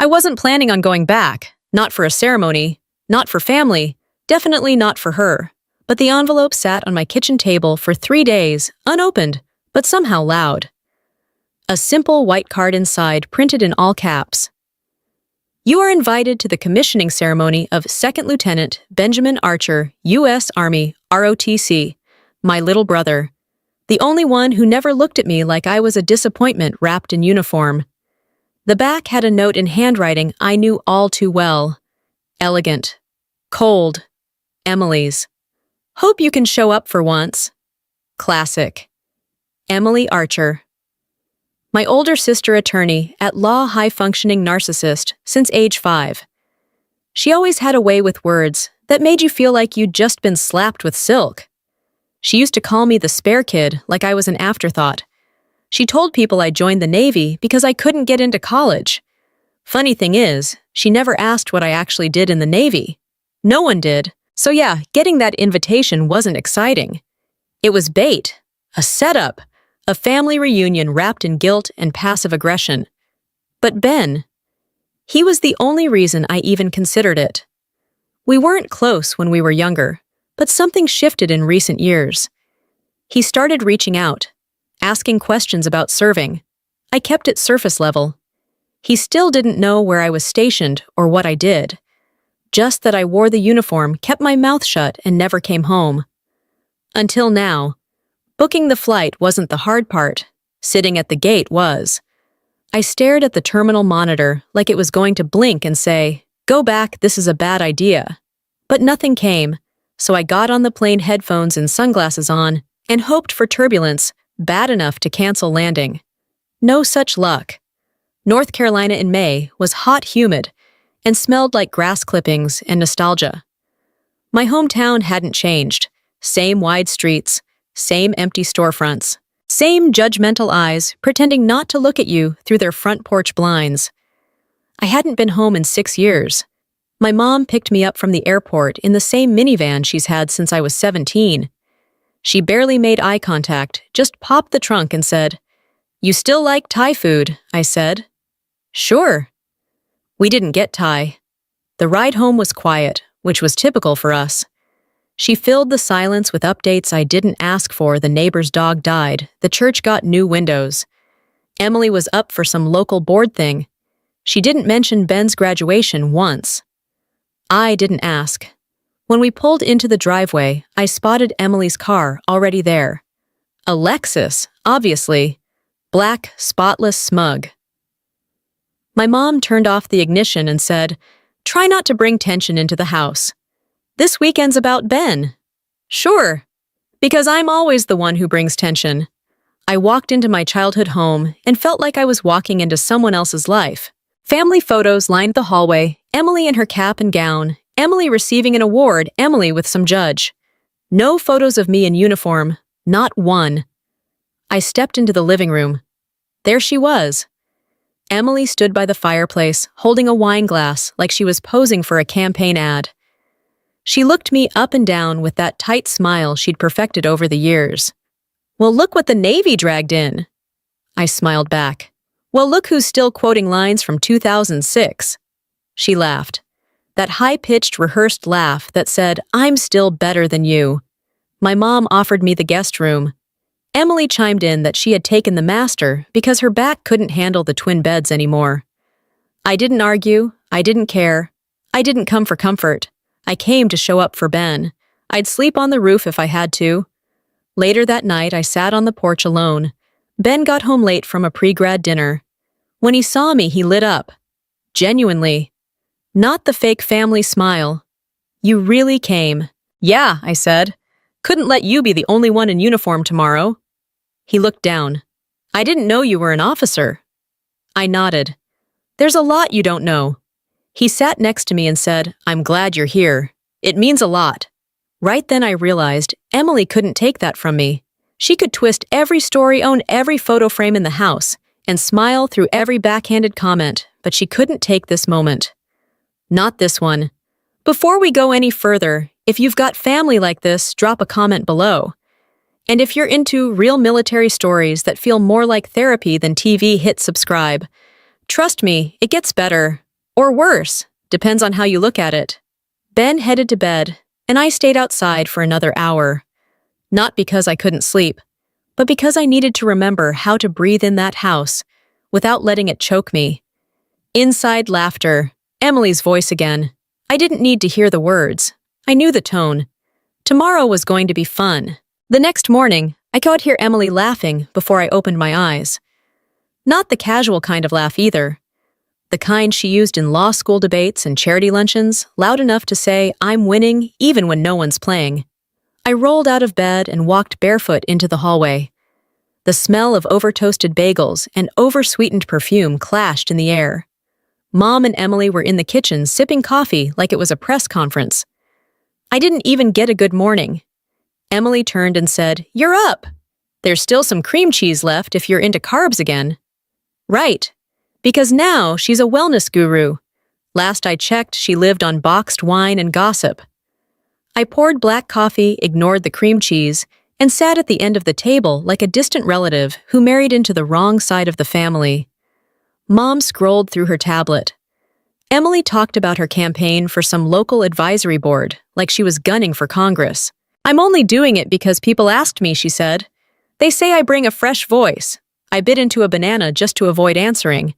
I wasn't planning on going back, not for a ceremony, not for family, definitely not for her. But the envelope sat on my kitchen table for 3 days, unopened, but somehow loud. A simple white card inside, printed in all caps. You are invited to the commissioning ceremony of Second Lieutenant Benjamin Archer, U.S. Army, ROTC, my little brother. The only one who never looked at me like I was a disappointment wrapped in uniform. The back had a note in handwriting I knew all too well. Elegant. Cold. Emily's. Hope you can show up for once. Classic. Emily Archer. My older sister attorney, at law high-functioning narcissist, since age 5. She always had a way with words that made you feel like you'd just been slapped with silk. She used to call me the spare kid, like I was an afterthought. She told people I joined the Navy because I couldn't get into college. Funny thing is, she never asked what I actually did in the Navy. No one did. So yeah, getting that invitation wasn't exciting. It was bait, a setup, a family reunion wrapped in guilt and passive aggression. But Ben, he was the only reason I even considered it. We weren't close when we were younger, but something shifted in recent years. He started reaching out, asking questions about serving. I kept it surface level. He still didn't know where I was stationed or what I did. Just that I wore the uniform, kept my mouth shut, and never came home. Until now. Booking the flight wasn't the hard part. Sitting at the gate was. I stared at the terminal monitor like it was going to blink and say, "Go back, this is a bad idea." But nothing came, so I got on the plane, headphones and sunglasses on, and hoped for turbulence bad enough to cancel landing. No such luck. North Carolina in May was hot, humid, and smelled like grass clippings and nostalgia. My hometown hadn't changed. Same wide streets, same empty storefronts, same judgmental eyes pretending not to look at you through their front porch blinds. I hadn't been home in 6 years. My mom picked me up from the airport in the same minivan she's had since I was 17. She barely made eye contact, just popped the trunk and said, "You still like Thai food?" I said. "Sure." We didn't get Thai. The ride home was quiet, which was typical for us. She filled the silence with updates I didn't ask for. The neighbor's dog died. The church got new windows. Emily was up for some local board thing. She didn't mention Ben's graduation once. I didn't ask. When we pulled into the driveway, I spotted Emily's car already there. A Lexus, obviously. Black, spotless, smug. My mom turned off the ignition and said, "Try not to bring tension into the house. This weekend's about Ben." Sure, because I'm always the one who brings tension. I walked into my childhood home and felt like I was walking into someone else's life. Family photos lined the hallway, Emily in her cap and gown, Emily receiving an award, Emily with some judge. No photos of me in uniform, not one. I stepped into the living room. There she was. Emily stood by the fireplace, holding a wine glass like she was posing for a campaign ad. She looked me up and down with that tight smile she'd perfected over the years. "Well, look what the Navy dragged in." I smiled back. "Well, look who's still quoting lines from 2006. She laughed. That high-pitched, rehearsed laugh that said, "I'm still better than you." My mom offered me the guest room. Emily chimed in that she had taken the master because her back couldn't handle the twin beds anymore. I didn't argue. I didn't care. I didn't come for comfort. I came to show up for Ben. I'd sleep on the roof if I had to. Later that night, I sat on the porch alone. Ben got home late from a pre-grad dinner. When he saw me, he lit up. Genuinely. Not the fake family smile. "You really came." "Yeah," I said. "Couldn't let you be the only one in uniform tomorrow." He looked down. "I didn't know you were an officer." I nodded. "There's a lot you don't know." He sat next to me and said, "I'm glad you're here. It means a lot." Right then I realized Emily couldn't take that from me. She could twist every story, own every photo frame in the house, and smile through every backhanded comment, but she couldn't take this moment. Not this one. Before we go any further, if you've got family like this, drop a comment below. And if you're into real military stories that feel more like therapy than TV, hit subscribe. Trust me, it gets better. Or worse, depends on how you look at it. Ben headed to bed, and I stayed outside for another hour. Not because I couldn't sleep, but because I needed to remember how to breathe in that house without letting it choke me. Inside laughter, Emily's voice again. I didn't need to hear the words. I knew the tone. Tomorrow was going to be fun. The next morning, I could hear Emily laughing before I opened my eyes. Not the casual kind of laugh either. The kind she used in law school debates and charity luncheons, loud enough to say, "I'm winning," even when no one's playing. I rolled out of bed and walked barefoot into the hallway. The smell of over-toasted bagels and over-sweetened perfume clashed in the air. Mom and Emily were in the kitchen sipping coffee like it was a press conference. I didn't even get a good morning. Emily turned and said, "You're up. There's still some cream cheese left if you're into carbs again." Right, because now she's a wellness guru. Last I checked, she lived on boxed wine and gossip. I poured black coffee, ignored the cream cheese, and sat at the end of the table like a distant relative who married into the wrong side of the family. Mom scrolled through her tablet. Emily talked about her campaign for some local advisory board, like she was gunning for Congress. "I'm only doing it because people asked me," she said. "They say I bring a fresh voice." I bit into a banana just to avoid answering.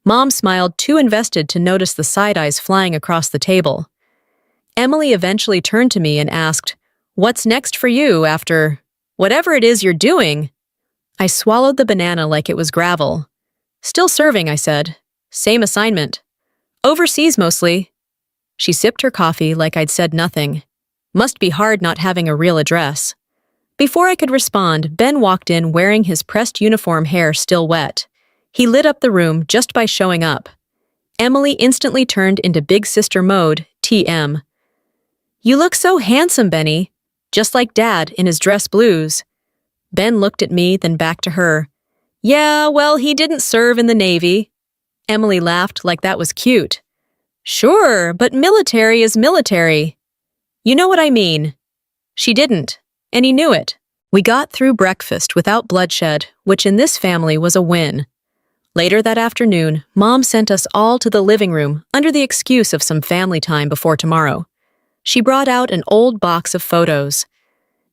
Mom smiled, too invested to notice the side eyes flying across the table. Emily eventually turned to me and asked, "What's next for you after whatever it is you're doing?" I swallowed the banana like it was gravel. "Still serving," I said. "Same assignment. Overseas mostly." She sipped her coffee like I'd said nothing. Must be hard not having a real address. Before I could respond, Ben walked in wearing his pressed uniform, hair still wet. He lit up the room just by showing up. Emily instantly turned into big sister mode, TM. "You look so handsome, Benny. Just like Dad in his dress blues." Ben looked at me, then back to her. "Yeah, well, he didn't serve in the Navy." Emily laughed like that was cute. "Sure, but military is military. You know what I mean." She didn't, and he knew it. We got through breakfast without bloodshed, which in this family was a win. Later that afternoon, Mom sent us all to the living room under the excuse of some family time before tomorrow. She brought out an old box of photos.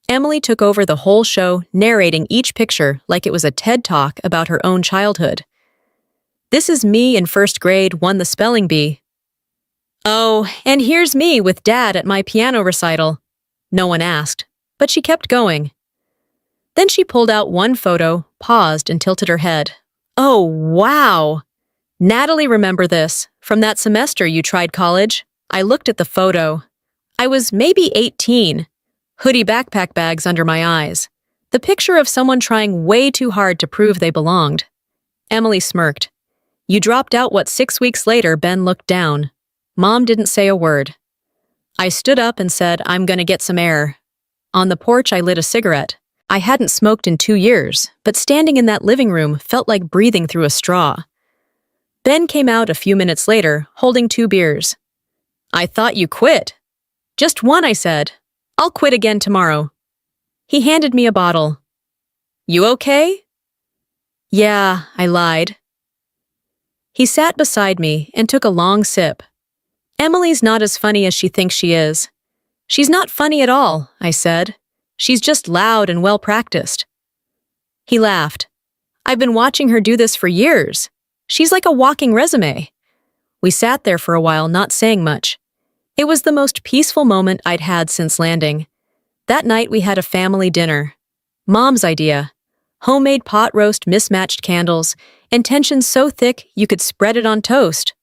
Emily took over the whole show, narrating each picture like it was a TED Talk about her own childhood. "This is me in first grade, won the spelling bee." "Oh, and here's me with Dad at my piano recital." No one asked, but she kept going. Then she pulled out one photo, paused, and tilted her head. "Oh, wow! Natalie, remember this, from that semester you tried college?" I looked at the photo. I was maybe 18. Hoodie backpack bags under my eyes. The picture of someone trying way too hard to prove they belonged. Emily smirked. "You dropped out, what, 6 weeks later?" Ben looked down. Mom didn't say a word. I stood up and said, "I'm gonna get some air." On the porch, I lit a cigarette. I hadn't smoked in 2 years, but standing in that living room felt like breathing through a straw. Ben came out a few minutes later, holding 2 beers. "I thought you quit." "Just one," I said. "I'll quit again tomorrow." He handed me a bottle. "You okay?" "Yeah," I lied. He sat beside me and took a long sip. "Emily's not as funny as she thinks she is." "She's not funny at all," I said. "She's just loud and well-practiced." He laughed. "I've been watching her do this for years. She's like a walking resume." We sat there for a while, not saying much. It was the most peaceful moment I'd had since landing. That night we had a family dinner. Mom's idea. Homemade pot roast, mismatched candles, and tension so thick you could spread it on toast.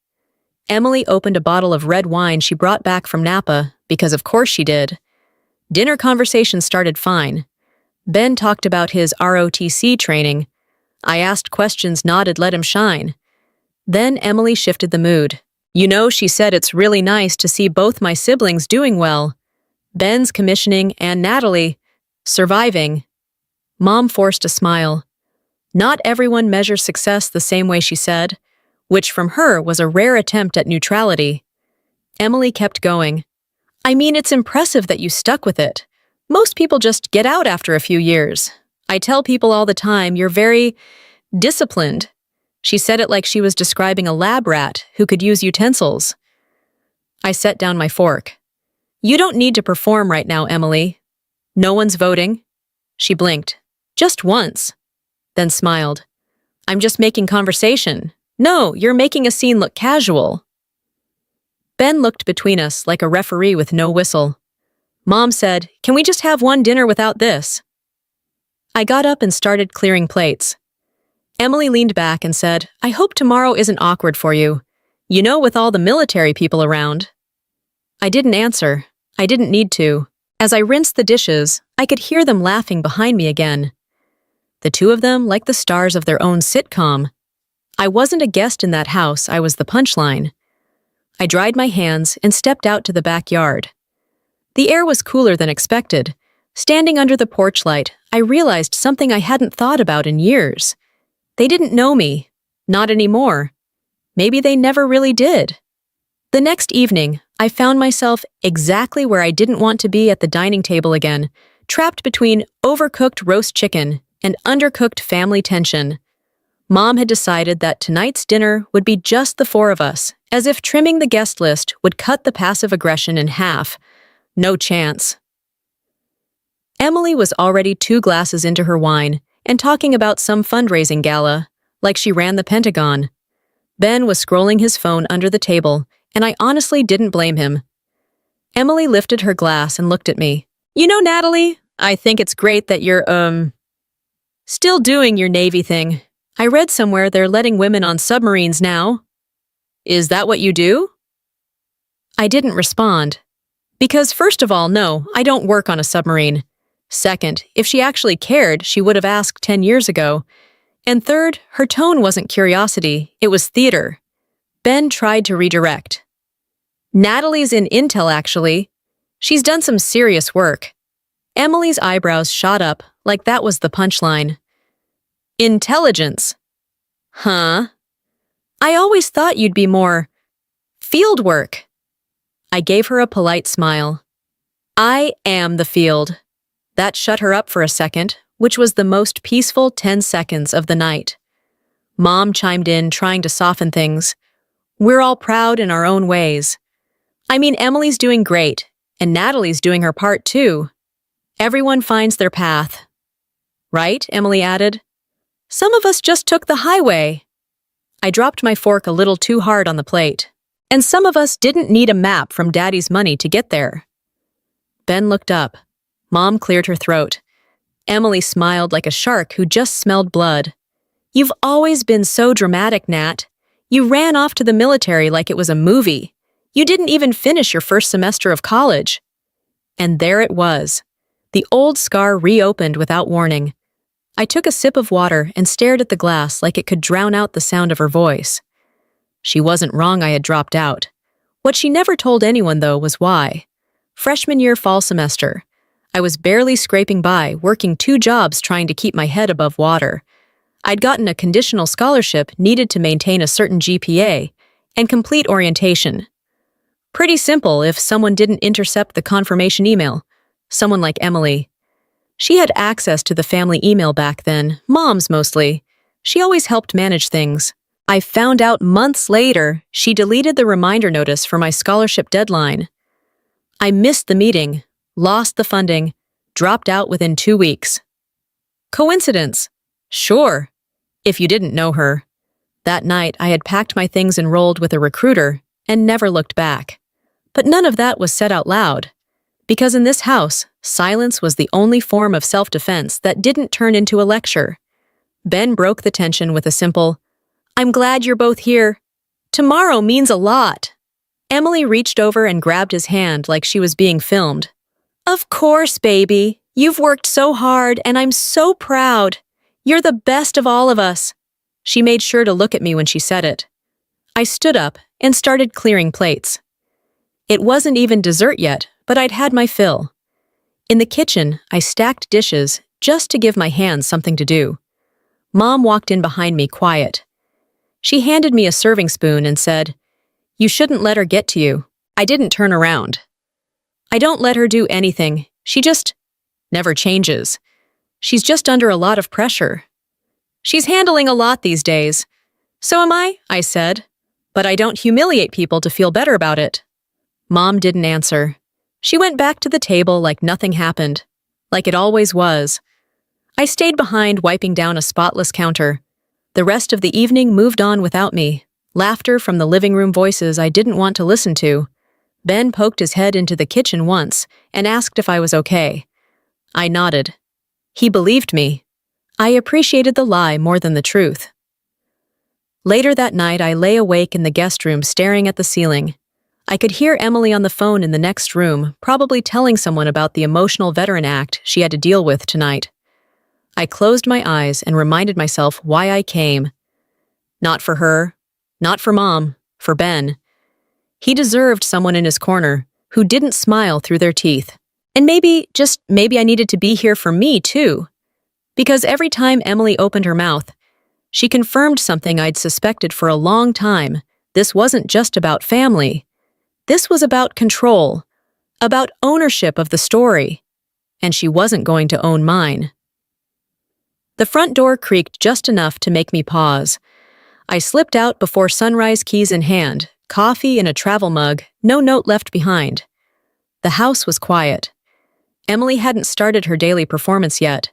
Emily opened a bottle of red wine she brought back from Napa, because of course she did. Dinner conversation started fine. Ben talked about his ROTC training. I asked questions, nodded, let him shine. Then Emily shifted the mood. "You know," she said, "it's really nice to see both my siblings doing well. Ben's commissioning and Natalie surviving." Mom forced a smile. "Not everyone measures success the same way," she said, which from her was a rare attempt at neutrality. Emily kept going. "I mean, it's impressive that you stuck with it. Most people just get out after a few years. I tell people all the time, you're very disciplined. She said it like she was describing a lab rat who could use utensils. I set down my fork. You don't need to perform right now, Emily. No one's voting. She blinked. Just once. Then smiled. I'm just making conversation. No, you're making a scene look casual. Ben looked between us like a referee with no whistle. Mom said, "Can we just have one dinner without this?" I got up and started clearing plates. Emily leaned back and said, "I hope tomorrow isn't awkward for you. You know, with all the military people around." I didn't answer. I didn't need to. As I rinsed the dishes, I could hear them laughing behind me again. The two of them like the stars of their own sitcom. I wasn't a guest in that house, I was the punchline. I dried my hands and stepped out to the backyard. The air was cooler than expected. Standing under the porch light, I realized something I hadn't thought about in years. They didn't know me. Not anymore. Maybe they never really did. The next evening, I found myself exactly where I didn't want to be at the dining table again, trapped between overcooked roast chicken and undercooked family tension. Mom had decided that tonight's dinner would be just the four of us, as if trimming the guest list would cut the passive aggression in half. No chance. Emily was already 2 glasses into her wine and talking about some fundraising gala, like she ran the Pentagon. Ben was scrolling his phone under the table, and I honestly didn't blame him. Emily lifted her glass and looked at me. You know, Natalie, I think it's great that you're, still doing your Navy thing. I read somewhere they're letting women on submarines now. Is that what you do? I didn't respond. Because first of all, no, I don't work on a submarine. Second, if she actually cared, she would have asked 10 years ago. And third, her tone wasn't curiosity, it was theater. Ben tried to redirect. Natalie's in Intel, actually. She's done some serious work. Emily's eyebrows shot up like that was the punchline. Intelligence. Huh? I always thought you'd be more field work. I gave her a polite smile. I am the field. That shut her up for a second, which was the most peaceful 10 seconds of the night. Mom chimed in, trying to soften things. We're all proud in our own ways. I mean, Emily's doing great, and Natalie's doing her part too. Everyone finds their path. Right? Emily added. Some of us just took the highway. I dropped my fork a little too hard on the plate. And some of us didn't need a map from Daddy's money to get there. Ben looked up. Mom cleared her throat. Emily smiled like a shark who just smelled blood. You've always been so dramatic, Nat. You ran off to the military like it was a movie. You didn't even finish your first semester of college. And there it was. The old scar reopened without warning. I took a sip of water and stared at the glass like it could drown out the sound of her voice. She wasn't wrong I had dropped out. What she never told anyone, though, was why. Freshman year fall semester. I was barely scraping by, working 2 jobs trying to keep my head above water. I'd gotten a conditional scholarship needed to maintain a certain GPA and complete orientation. Pretty simple if someone didn't intercept the confirmation email. Someone like Emily. She had access to the family email back then, Mom's mostly. She always helped manage things. I found out months later she deleted the reminder notice for my scholarship deadline. I missed the meeting, lost the funding, dropped out within 2 weeks. Coincidence? Sure, if you didn't know her. That night, I had packed my things and rolled with a recruiter and never looked back. But none of that was said out loud. Because in this house, silence was the only form of self-defense that didn't turn into a lecture. Ben broke the tension with a simple, I'm glad you're both here. Tomorrow means a lot. Emily reached over and grabbed his hand like she was being filmed. Of course, baby. You've worked so hard, and I'm so proud. You're the best of all of us. She made sure to look at me when she said it. I stood up and started clearing plates. It wasn't even dessert yet, but I'd had my fill. In the kitchen, I stacked dishes just to give my hands something to do. Mom walked in behind me quiet. She handed me a serving spoon and said, You shouldn't let her get to you. I didn't turn around. I don't let her do anything. She just never changes. She's just under a lot of pressure. She's handling a lot these days. So am I said. But I don't humiliate people to feel better about it. Mom didn't answer. She went back to the table like nothing happened, like it always was. I stayed behind wiping down a spotless counter. The rest of the evening moved on without me. Laughter from the living room voices I didn't want to listen to. Ben poked his head into the kitchen once and asked if I was okay. I nodded. He believed me. I appreciated the lie more than the truth. Later that night, I lay awake in the guest room staring at the ceiling. I could hear Emily on the phone in the next room, probably telling someone about the emotional veteran act she had to deal with tonight. I closed my eyes and reminded myself why I came. Not for her, not for Mom, for Ben. He deserved someone in his corner who didn't smile through their teeth. And maybe, just maybe I needed to be here for me too. Because every time Emily opened her mouth, she confirmed something I'd suspected for a long time. This wasn't just about family. This was about control, about ownership of the story. And she wasn't going to own mine. The front door creaked just enough to make me pause. I slipped out before sunrise, keys in hand, coffee in a travel mug, no note left behind. The house was quiet. Emily hadn't started her daily performance yet,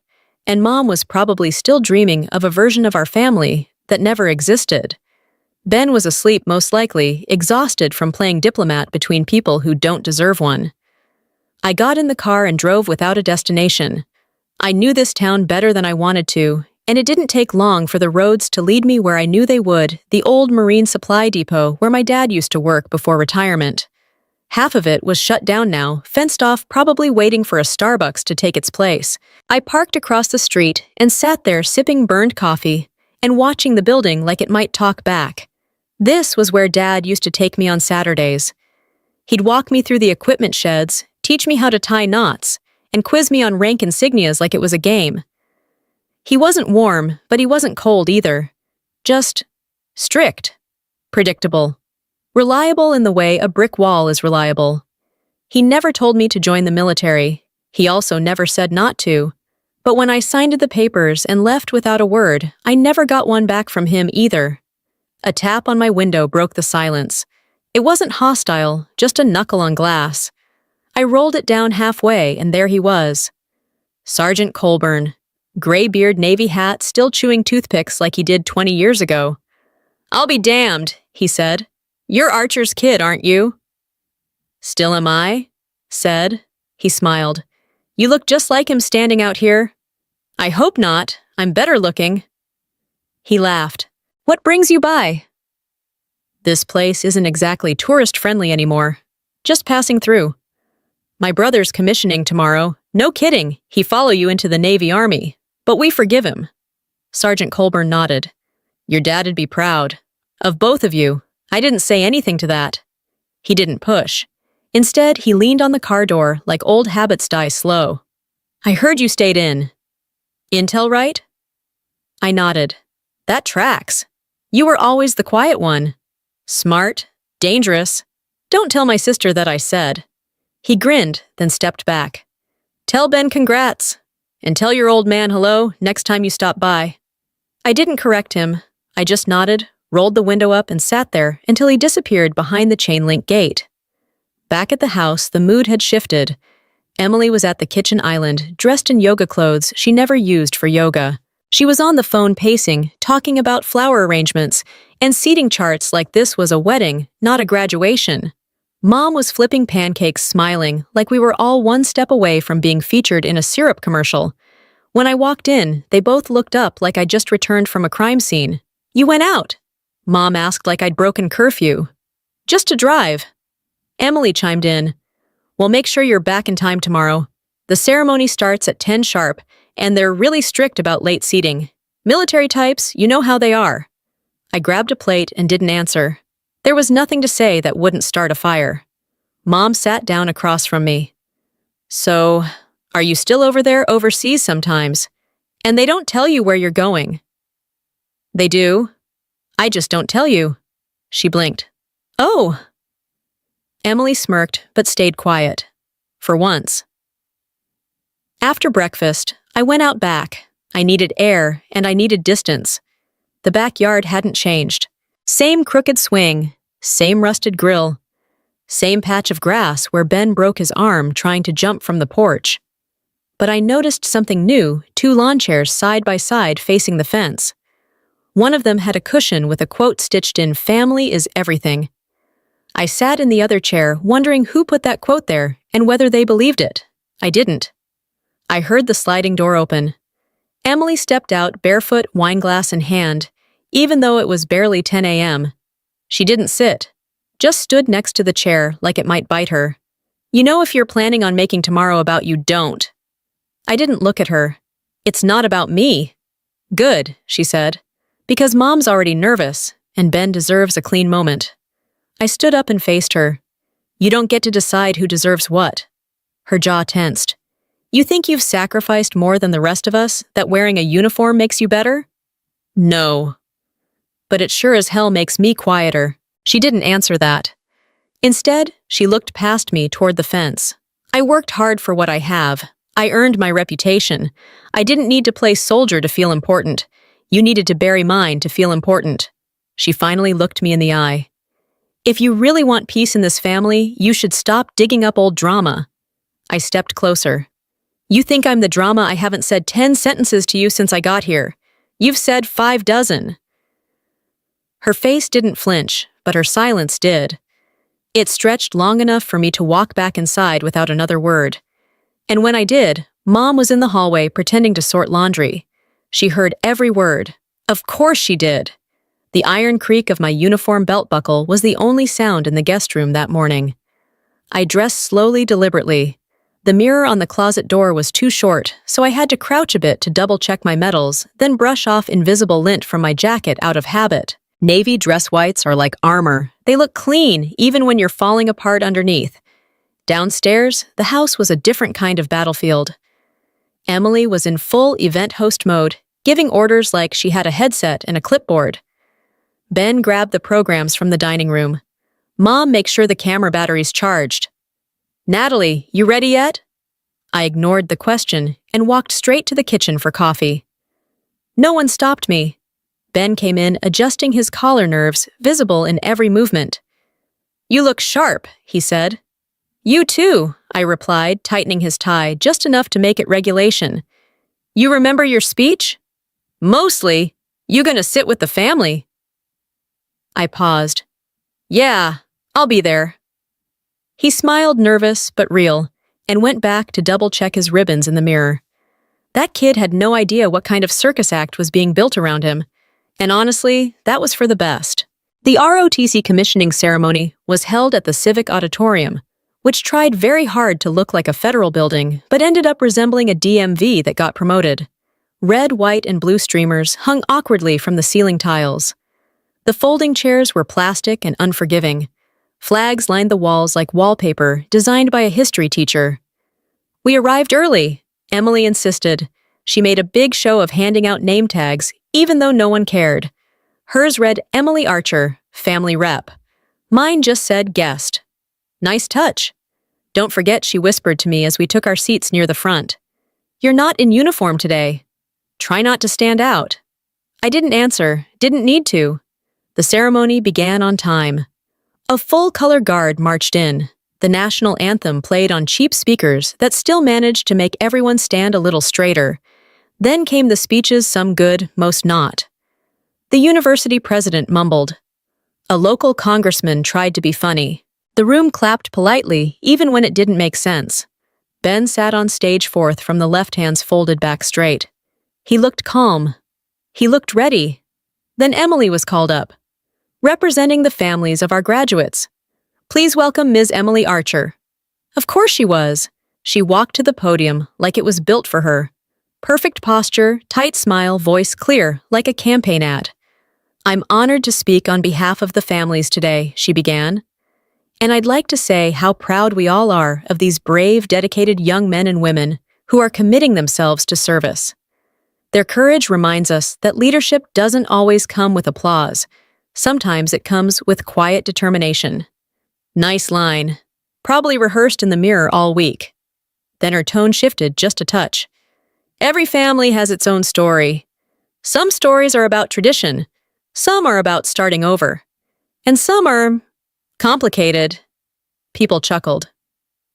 and Mom was probably still dreaming of a version of our family that never existed. Ben was asleep, most likely, exhausted from playing diplomat between people who don't deserve one. I got in the car and drove without a destination. I knew this town better than I wanted to, and it didn't take long for the roads to lead me where I knew they would, the old marine supply depot where my dad used to work before retirement. Half of it was shut down now, fenced off, probably waiting for a Starbucks to take its place. I parked across the street and sat there sipping burned coffee and watching the building like it might talk back. This was where Dad used to take me on Saturdays. He'd walk me through the equipment sheds, teach me how to tie knots, and quiz me on rank insignias like it was a game. He wasn't warm, but he wasn't cold either. Just strict, predictable. Reliable in the way a brick wall is reliable. He never told me to join the military. He also never said not to. But when I signed the papers and left without a word, I never got one back from him either. A tap on my window broke the silence. It wasn't hostile, just a knuckle on glass. I rolled it down halfway, and there he was. Sergeant Colburn, gray-beard Navy hat, still chewing toothpicks like he did 20 years ago. "I'll be damned," he said. "You're Archer's kid, aren't you?" "Still am I?" said. He smiled. "You look just like him standing out here." "I hope not. I'm better looking." He laughed. "What brings you by?" "This place isn't exactly tourist-friendly anymore. Just passing through. My brother's commissioning tomorrow. No kidding, he'd follow you into the Navy Army. But we forgive him." Sergeant Colburn nodded. "Your dad'd be proud. Of both of you. I didn't say anything to that." He didn't push. Instead, he leaned on the car door like old habits die slow. "I heard you stayed in. Intel, right?" I nodded. "That tracks. You were always the quiet one. Smart, dangerous. Don't tell my sister that I said." He grinned, then stepped back. "Tell Ben congrats. And tell your old man hello next time you stop by." I didn't correct him. I just nodded, rolled the window up, and sat there until he disappeared behind the chain-link gate. Back at the house, the mood had shifted. Emily was at the kitchen island, dressed in yoga clothes she never used for yoga. She was on the phone pacing, talking about flower arrangements, and seating charts like this was a wedding, not a graduation. Mom was flipping pancakes, smiling, like we were all one step away from being featured in a syrup commercial. When I walked in, they both looked up like I'd just returned from a crime scene. "You went out?" Mom asked like I'd broken curfew. "Just to drive." Emily chimed in. "Well, make sure you're back in time tomorrow. The ceremony starts at 10 sharp, and they're really strict about late seating. Military types, you know how they are." I grabbed a plate and didn't answer. There was nothing to say that wouldn't start a fire. Mom sat down across from me. "So, are you still over there overseas sometimes? And they don't tell you where you're going?" "They do. I just don't tell you." She blinked. "Oh." Emily smirked but stayed quiet. For once. After breakfast, I went out back. I needed air and I needed distance. The backyard hadn't changed. Same crooked swing, same rusted grill, same patch of grass where Ben broke his arm trying to jump from the porch. But I noticed something new, 2 lawn chairs side by side facing the fence. One of them had a cushion with a quote stitched in, "Family is everything." I sat in the other chair, wondering who put that quote there and whether they believed it. I didn't. I heard the sliding door open. Emily stepped out, barefoot, wineglass in hand, even though it was barely 10 a.m. She didn't sit, just stood next to the chair like it might bite her. "You know, if you're planning on making tomorrow about you, don't." I didn't look at her. "It's not about me." "Good," she said, "because Mom's already nervous, and Ben deserves a clean moment." I stood up and faced her. "You don't get to decide who deserves what." Her jaw tensed. "You think you've sacrificed more than the rest of us, that wearing a uniform makes you better?" "No." "But it sure as hell makes me quieter." She didn't answer that. Instead, she looked past me toward the fence. "I worked hard for what I have. I earned my reputation. I didn't need to play soldier to feel important. You needed to bury mine to feel important." She finally looked me in the eye. "If you really want peace in this family, you should stop digging up old drama." I stepped closer. "You think I'm the drama? I haven't said 10 sentences to you since I got here. You've said 5 dozen. Her face didn't flinch, but her silence did. It stretched long enough for me to walk back inside without another word. And when I did, Mom was in the hallway pretending to sort laundry. She heard every word. Of course she did. The iron creak of my uniform belt buckle was the only sound in the guest room that morning. I dressed slowly, deliberately. The mirror on the closet door was too short, so I had to crouch a bit to double-check my medals, then brush off invisible lint from my jacket out of habit. Navy dress whites are like armor. They look clean, even when you're falling apart underneath. Downstairs, the house was a different kind of battlefield. Emily was in full event host mode, giving orders like she had a headset and a clipboard. Ben grabbed the programs from the dining room. "Mom, make sure the camera battery's charged." "Natalie, you ready yet?" I ignored the question and walked straight to the kitchen for coffee. No one stopped me. Ben came in, adjusting his collar nerves, visible in every movement. "You look sharp," he said. "You too," I replied, tightening his tie just enough to make it regulation. "You remember your speech?" "Mostly. You gonna sit with the family?" I paused. "Yeah, I'll be there." He smiled, nervous but real, and went back to double-check his ribbons in the mirror. That kid had no idea what kind of circus act was being built around him, and honestly, that was for the best. The ROTC commissioning ceremony was held at the Civic Auditorium, which tried very hard to look like a federal building, but ended up resembling a DMV that got promoted. Red, white, and blue streamers hung awkwardly from the ceiling tiles. The folding chairs were plastic and unforgiving. Flags lined the walls like wallpaper, designed by a history teacher. "We arrived early," Emily insisted. She made a big show of handing out name tags, even though no one cared. Hers read Emily Archer, family rep. Mine just said guest. "Nice touch." "Don't forget," she whispered to me as we took our seats near the front. "You're not in uniform today. Try not to stand out." I didn't answer, didn't need to. The ceremony began on time. A full-color guard marched in. The national anthem played on cheap speakers that still managed to make everyone stand a little straighter. Then came the speeches, some good, most not. The university president mumbled. A local congressman tried to be funny. The room clapped politely, even when it didn't make sense. Ben sat on stage fourth from the left, hands folded back straight. He looked calm. He looked ready. Then Emily was called up. "Representing the families of our graduates, please welcome Ms. Emily Archer." Of course she was. She walked to the podium like it was built for her. Perfect posture, tight smile, voice clear, like a campaign ad. "I'm honored to speak on behalf of the families today," she began. "And I'd like to say how proud we all are of these brave, dedicated young men and women who are committing themselves to service. Their courage reminds us that leadership doesn't always come with applause. Sometimes it comes with quiet determination." Nice line. Probably rehearsed in the mirror all week. Then her tone shifted just a touch. "Every family has its own story. Some stories are about tradition, some are about starting over, and some are complicated. People chuckled.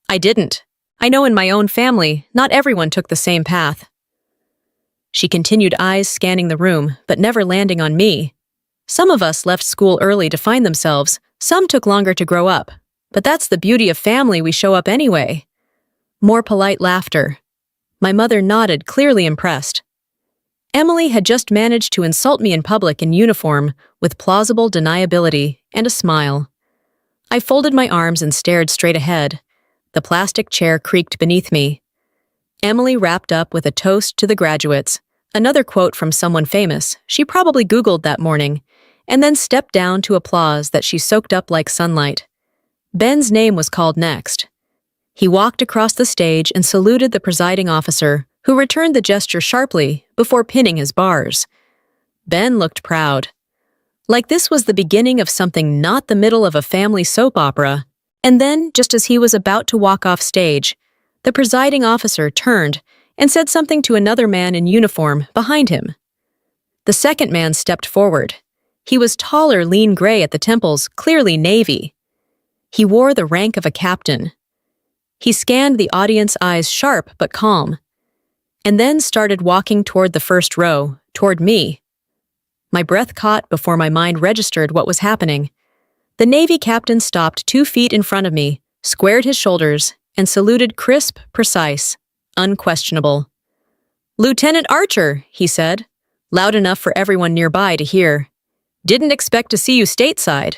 I didn't. I know in my own family, not everyone took the same path. She continued, eyes scanning the room, but never landing on me. Some of us left school early to find themselves, some took longer to grow up. But that's the beauty of family, we show up anyway. More polite laughter. My mother nodded, clearly impressed. Emily had just managed to insult me in public in uniform, with plausible deniability and a smile. I folded my arms and stared straight ahead. The plastic chair creaked beneath me. Emily wrapped up with a toast to the graduates, another quote from someone famous she probably Googled that morning, and then stepped down to applause that she soaked up like sunlight. Ben's name was called next. He walked across the stage and saluted the presiding officer, who returned the gesture sharply before pinning his bars. Ben looked proud. Like this was the beginning of something, not the middle of a family soap opera. And then, just as he was about to walk off stage, the presiding officer turned and said something to another man in uniform behind him. The second man stepped forward. He was taller, lean gray at the temples, clearly Navy. He wore the rank of a captain. He scanned the audience, eyes sharp but calm, and then started walking toward the first row, toward me. My breath caught before my mind registered what was happening. The Navy captain stopped 2 feet in front of me, squared his shoulders, and saluted crisp, precise, unquestionable. "Lieutenant Archer," he said, loud enough for everyone nearby to hear. "Didn't expect to see you stateside."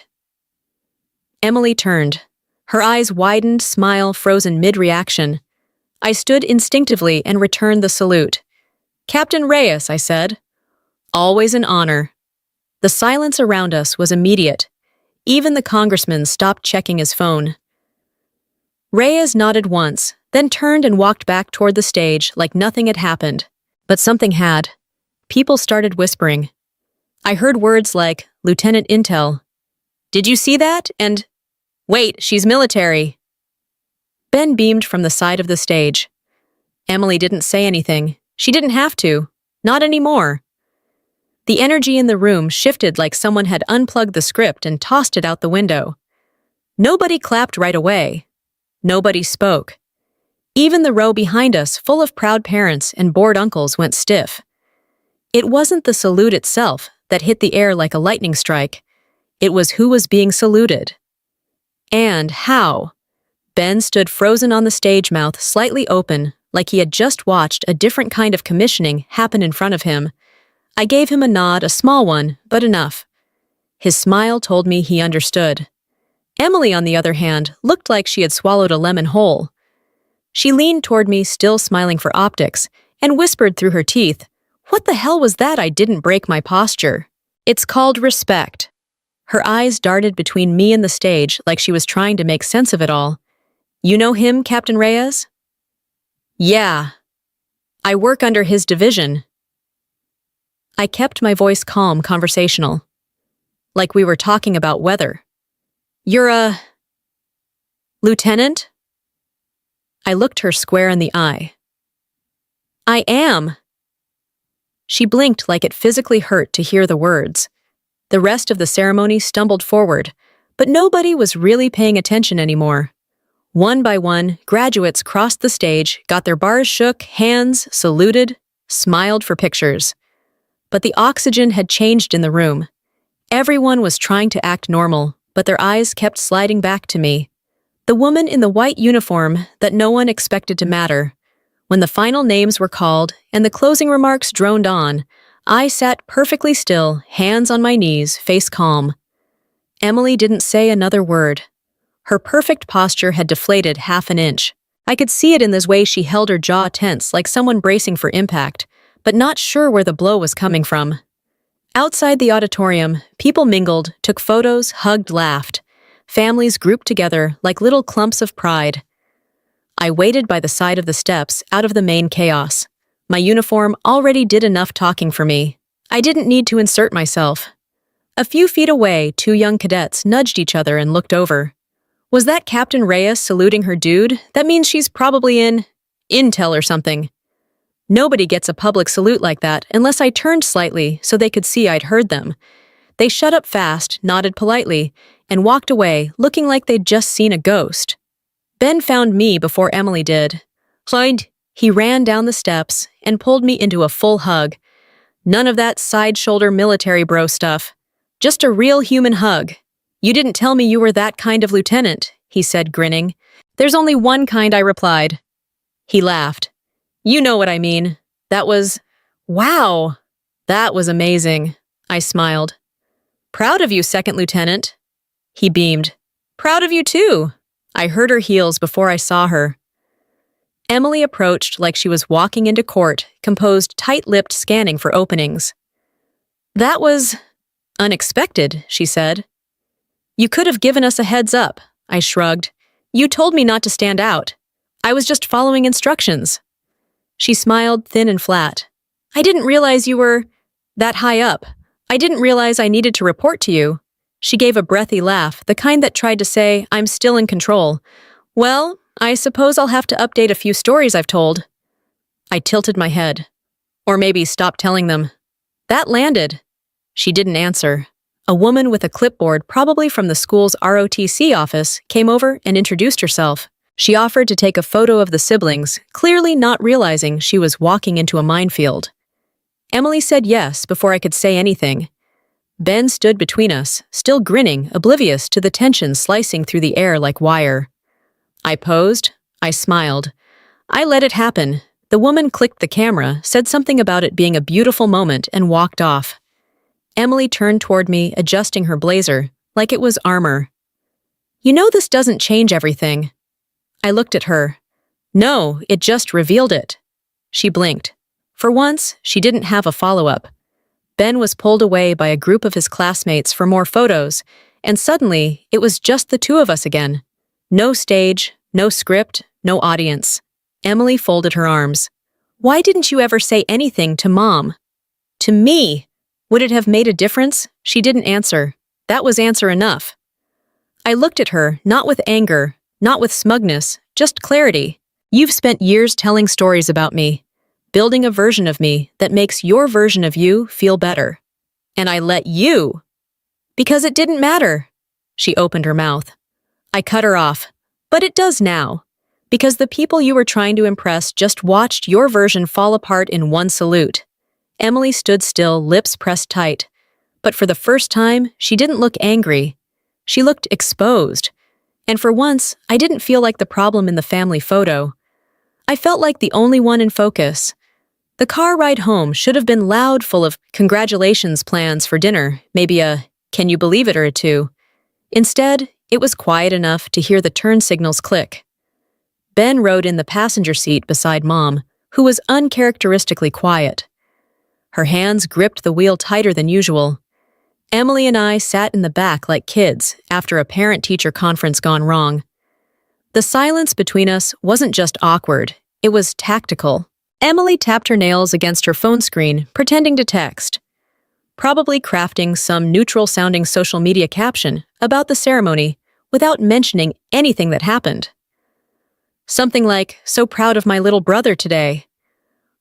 Emily turned. Her eyes widened, smile frozen mid-reaction. I stood instinctively and returned the salute. "Captain Reyes," I said. "Always an honor." The silence around us was immediate. Even the congressman stopped checking his phone. Reyes nodded once, then turned and walked back toward the stage like nothing had happened. But something had. People started whispering. I heard words like, "Lieutenant Intel. Did you see that?" And, "Wait, she's military." Ben beamed from the side of the stage. Emily didn't say anything. She didn't have to. Not anymore. The energy in the room shifted like someone had unplugged the script and tossed it out the window. Nobody clapped right away. Nobody spoke. Even the row behind us, full of proud parents and bored uncles, went stiff. It wasn't the salute itself that hit the air like a lightning strike. It was who was being saluted. And how. Ben stood frozen on the stage, mouth slightly open, like he had just watched a different kind of commissioning happen in front of him. I gave him a nod, a small one, but enough. His smile told me he understood. Emily, on the other hand, looked like she had swallowed a lemon whole. She leaned toward me, still smiling for optics, and whispered through her teeth, "What the hell was that? I didn't break my posture." "It's called respect." Her eyes darted between me and the stage like she was trying to make sense of it all. "You know him, Captain Reyes?" "Yeah. I work under his division." I kept my voice calm, conversational. Like we were talking about weather. "You're a lieutenant?" I looked her square in the eye. "I am." She blinked like it physically hurt to hear the words. The rest of the ceremony stumbled forward, but nobody was really paying attention anymore. One by one, graduates crossed the stage, got their bars shook, hands, saluted, smiled for pictures. But the oxygen had changed in the room. Everyone was trying to act normal, but their eyes kept sliding back to me. The woman in the white uniform that no one expected to matter. When the final names were called and the closing remarks droned on, I sat perfectly still, hands on my knees, face calm. Emily didn't say another word. Her perfect posture had deflated half an inch. I could see it in the way she held her jaw tense like someone bracing for impact, but not sure where the blow was coming from. Outside the auditorium, people mingled, took photos, hugged, laughed. Families grouped together like little clumps of pride. I waited by the side of the steps, out of the main chaos. My uniform already did enough talking for me. I didn't need to insert myself. A few feet away, 2 young cadets nudged each other and looked over. Was that Captain Reyes saluting her dude? That means she's probably in Intel or something. Nobody gets a public salute like that unless I turned slightly so they could see I'd heard them. They shut up fast, nodded politely, and walked away looking like they'd just seen a ghost. Ben found me before Emily did. Find. He ran down the steps and pulled me into a full hug. None of that side-shoulder military bro stuff. Just a real human hug. You didn't tell me you were that kind of lieutenant, he said, grinning. There's only one kind, I replied. He laughed. You know what I mean. That was... Wow! That was amazing, I smiled. Proud of you, Second Lieutenant. He beamed. Proud of you too. I heard her heels before I saw her. Emily approached like she was walking into court, composed tight-lipped, scanning for openings. That was... unexpected, she said. You could have given us a heads up, I shrugged. You told me not to stand out. I was just following instructions. She smiled thin and flat. I didn't realize you were... that high up. I didn't realize I needed to report to you. She gave a breathy laugh, the kind that tried to say, I'm still in control. Well, I suppose I'll have to update a few stories I've told. I tilted my head. Or maybe stop telling them. That landed. She didn't answer. A woman with a clipboard, probably from the school's ROTC office, came over and introduced herself. She offered to take a photo of the siblings, clearly not realizing she was walking into a minefield. Emily said yes before I could say anything. Ben stood between us, still grinning, oblivious to the tension slicing through the air like wire. I posed. I smiled. I let it happen. The woman clicked the camera, said something about it being a beautiful moment, and walked off. Emily turned toward me, adjusting her blazer, like it was armor. You know this doesn't change everything. I looked at her. No, it just revealed it. She blinked. For once, she didn't have a follow-up. Ben was pulled away by a group of his classmates for more photos, and suddenly, it was just the two of us again. No stage, no script, no audience. Emily folded her arms. Why didn't you ever say anything to Mom? To me? Would it have made a difference? She didn't answer. That was answer enough. I looked at her, not with anger, not with smugness, just clarity. You've spent years telling stories about me, building a version of me that makes your version of you feel better. And I let you. Because it didn't matter. She opened her mouth. I cut her off. But it does now. Because the people you were trying to impress just watched your version fall apart in one salute. Emily stood still, lips pressed tight. But for the first time, she didn't look angry. She looked exposed. And for once, I didn't feel like the problem in the family photo. I felt like the only one in focus. The car ride home should have been loud, full of congratulations plans for dinner, maybe a can you believe it or a two. Instead, it was quiet enough to hear the turn signals click. Ben rode in the passenger seat beside Mom, who was uncharacteristically quiet. Her hands gripped the wheel tighter than usual. Emily and I sat in the back like kids after a parent-teacher conference gone wrong. The silence between us wasn't just awkward, it was tactical. Emily tapped her nails against her phone screen, pretending to text. Probably crafting some neutral-sounding social media caption about the ceremony without mentioning anything that happened. Something like, so proud of my little brother today.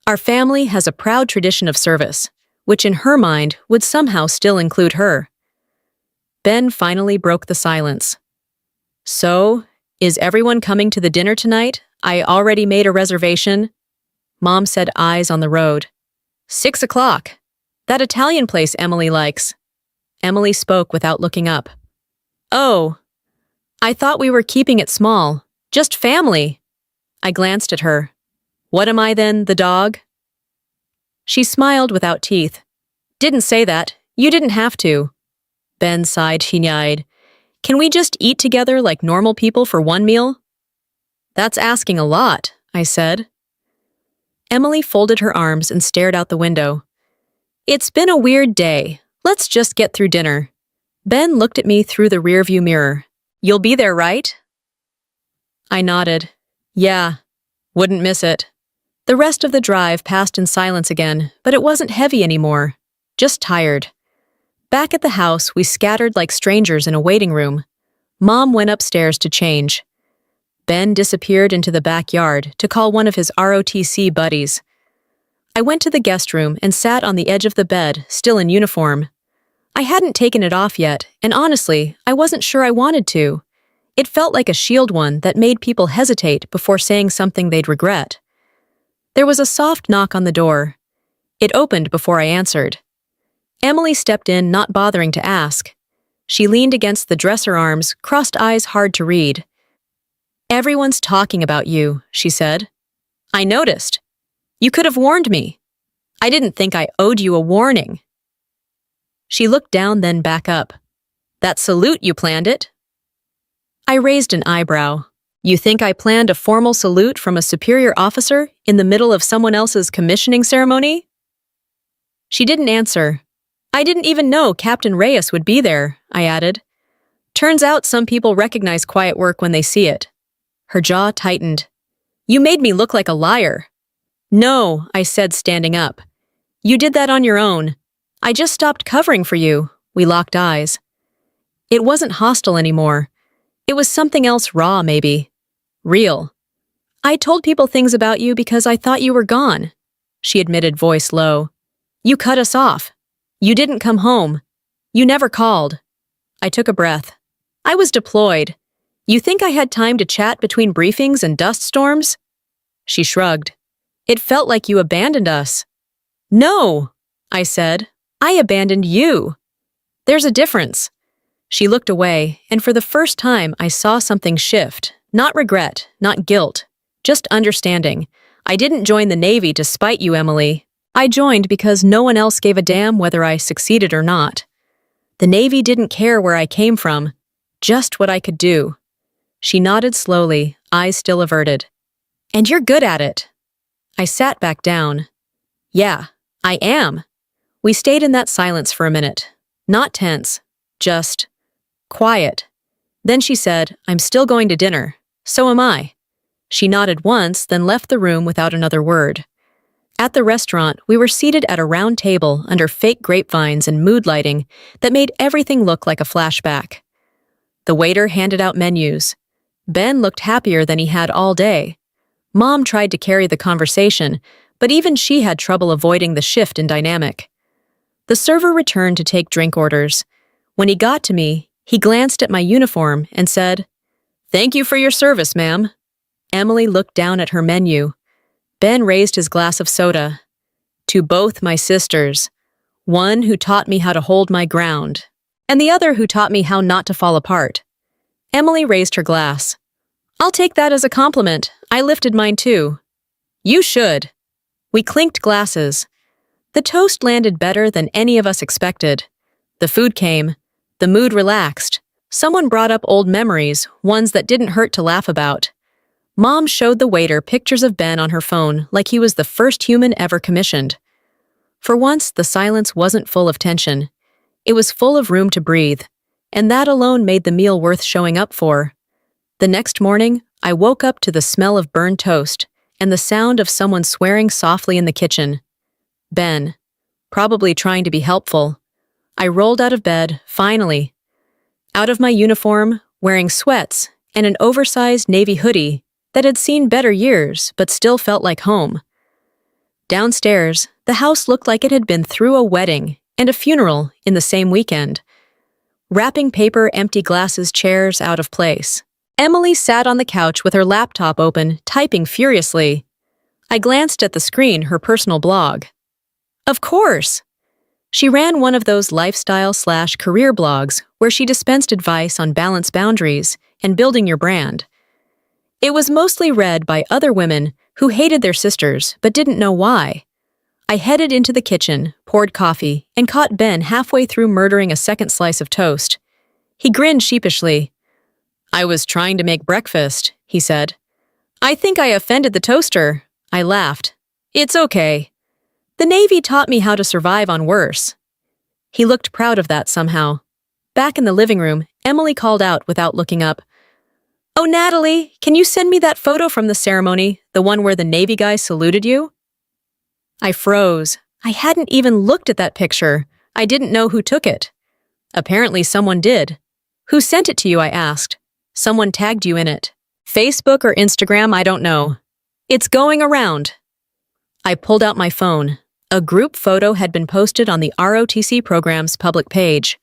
Our family has a proud tradition of service, which in her mind would somehow still include her. Ben finally broke the silence. So, is everyone coming to the dinner tonight? I already made a reservation. Mom said, eyes on the road. 6 o'clock. That Italian place Emily likes. Emily spoke without looking up. Oh, I thought we were keeping it small. Just family. I glanced at her. What am I then, the dog? She smiled without teeth. Didn't say that. You didn't have to. Ben sighed, she-eyed. Can we just eat together like normal people for one meal? That's asking a lot, I said. Emily folded her arms and stared out the window. It's been a weird day. Let's just get through dinner. Ben looked at me through the rearview mirror. You'll be there, right? I nodded. Yeah. Wouldn't miss it. The rest of the drive passed in silence again, but it wasn't heavy anymore. Just tired. Back at the house, we scattered like strangers in a waiting room. Mom went upstairs to change. Ben disappeared into the backyard to call one of his ROTC buddies. I went to the guest room and sat on the edge of the bed, still in uniform. I hadn't taken it off yet, and honestly, I wasn't sure I wanted to. It felt like a shield one that made people hesitate before saying something they'd regret. There was a soft knock on the door. It opened before I answered. Emily stepped in, not bothering to ask. She leaned against the dresser arms, crossed eyes hard to read. "Everyone's talking about you," she said. "I noticed. You could have warned me. I didn't think I owed you a warning." She looked down, then back up. "That salute, you planned it?" I raised an eyebrow. "You think I planned a formal salute from a superior officer in the middle of someone else's commissioning ceremony?" She didn't answer. "I didn't even know Captain Reyes would be there," I added. "Turns out some people recognize quiet work when they see it." Her jaw tightened. "You made me look like a liar." "No," I said, standing up. "You did that on your own. I just stopped covering for you." We locked eyes. It wasn't hostile anymore. It was something else, raw maybe. Real. "I told people things about you because I thought you were gone," she admitted, voice low. "You cut us off. You didn't come home. You never called." I took a breath. "I was deployed. You think I had time to chat between briefings and dust storms?" She shrugged. "It felt like you abandoned us." "No," I said. "I abandoned you. There's a difference." She looked away, and for the first time I saw something shift. Not regret, not guilt, just understanding. I didn't join the Navy to spite you, Emily. I joined because no one else gave a damn whether I succeeded or not. The Navy didn't care where I came from, just what I could do. She nodded slowly, eyes still averted. "And you're good at it." I sat back down. "Yeah, I am." We stayed in that silence for a minute. Not tense, just quiet. Then she said, "I'm still going to dinner. So am I." She nodded once, then left the room without another word. At the restaurant, we were seated at a round table under fake grapevines and mood lighting that made everything look like a flashback. The waiter handed out menus. Ben looked happier than he had all day. Mom tried to carry the conversation, but even she had trouble avoiding the shift in dynamic. The server returned to take drink orders. When he got to me, he glanced at my uniform and said, "Thank you for your service, ma'am." Emily looked down at her menu. Ben raised his glass of soda. "To both my sisters, one who taught me how to hold my ground, and the other who taught me how not to fall apart." Emily raised her glass. "I'll take that as a compliment." I lifted mine too. "You should." We clinked glasses. The toast landed better than any of us expected. The food came. The mood relaxed. Someone brought up old memories, ones that didn't hurt to laugh about. Mom showed the waiter pictures of Ben on her phone like he was the first human ever commissioned. For once, the silence wasn't full of tension. It was full of room to breathe, and that alone made the meal worth showing up for. The next morning, I woke up to the smell of burned toast and the sound of someone swearing softly in the kitchen. Ben, probably trying to be helpful. I rolled out of bed, finally. Out of my uniform, wearing sweats and an oversized navy hoodie that had seen better years but still felt like home. Downstairs, the house looked like it had been through a wedding and a funeral in the same weekend. Wrapping paper, empty glasses, chairs out of place. Emily sat on the couch with her laptop open, typing furiously. I glanced at the screen, her personal blog. Of course! She ran one of those lifestyle/career blogs where she dispensed advice on balance boundaries and building your brand. It was mostly read by other women who hated their sisters but didn't know why. I headed into the kitchen, poured coffee, and caught Ben halfway through murdering a second slice of toast. He grinned sheepishly. "I was trying to make breakfast," he said. "I think I offended the toaster." I laughed. "It's okay. The Navy taught me how to survive on worse." He looked proud of that somehow. Back in the living room, Emily called out without looking up. "Oh, Natalie, can you send me that photo from the ceremony, the one where the Navy guy saluted you?" I froze. I hadn't even looked at that picture. I didn't know who took it. Apparently someone did. "Who sent it to you?" I asked. "Someone tagged you in it. Facebook or Instagram, I don't know. It's going around." I pulled out my phone. A group photo had been posted on the ROTC program's public page.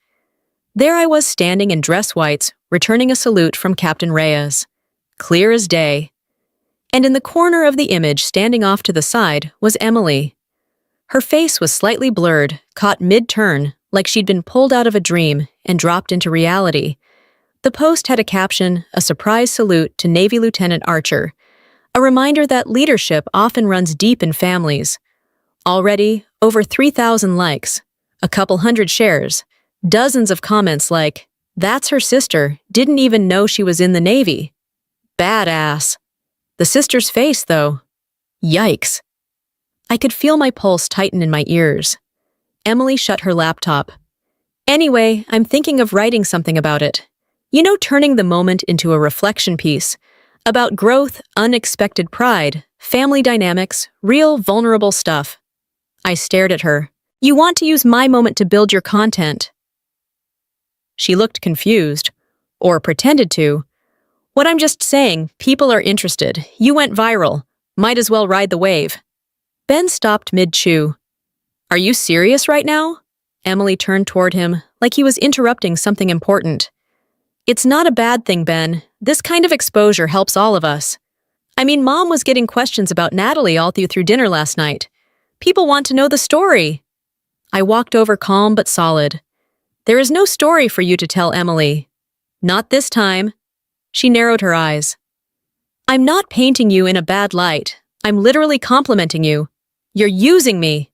There I was standing in dress whites, returning a salute from Captain Reyes. Clear as day. And in the corner of the image, standing off to the side, was Emily. Her face was slightly blurred, caught mid-turn, like she'd been pulled out of a dream and dropped into reality. The post had a caption, a surprise salute to Navy Lieutenant Archer, a reminder that leadership often runs deep in families. Already, over 3,000 likes, a couple hundred shares, dozens of comments like, "That's her sister, didn't even know she was in the Navy." Badass. The sister's face, though. Yikes. I could feel my pulse tighten in my ears. Emily shut her laptop. "Anyway, I'm thinking of writing something about it. You know, turning the moment into a reflection piece. About growth, unexpected pride, family dynamics, real vulnerable stuff." I stared at her. "You want to use my moment to build your content?" She looked confused, or pretended to. "What I'm just saying, people are interested. You went viral. Might as well ride the wave." Ben stopped mid-chew. "Are you serious right now?" Emily turned toward him, like he was interrupting something important. "It's not a bad thing, Ben. This kind of exposure helps all of us. I mean, Mom was getting questions about Natalie all through dinner last night. People want to know the story." I walked over calm but solid. "There is no story for you to tell, Emily. Not this time." She narrowed her eyes. "I'm not painting you in a bad light. I'm literally complimenting you. You're using me.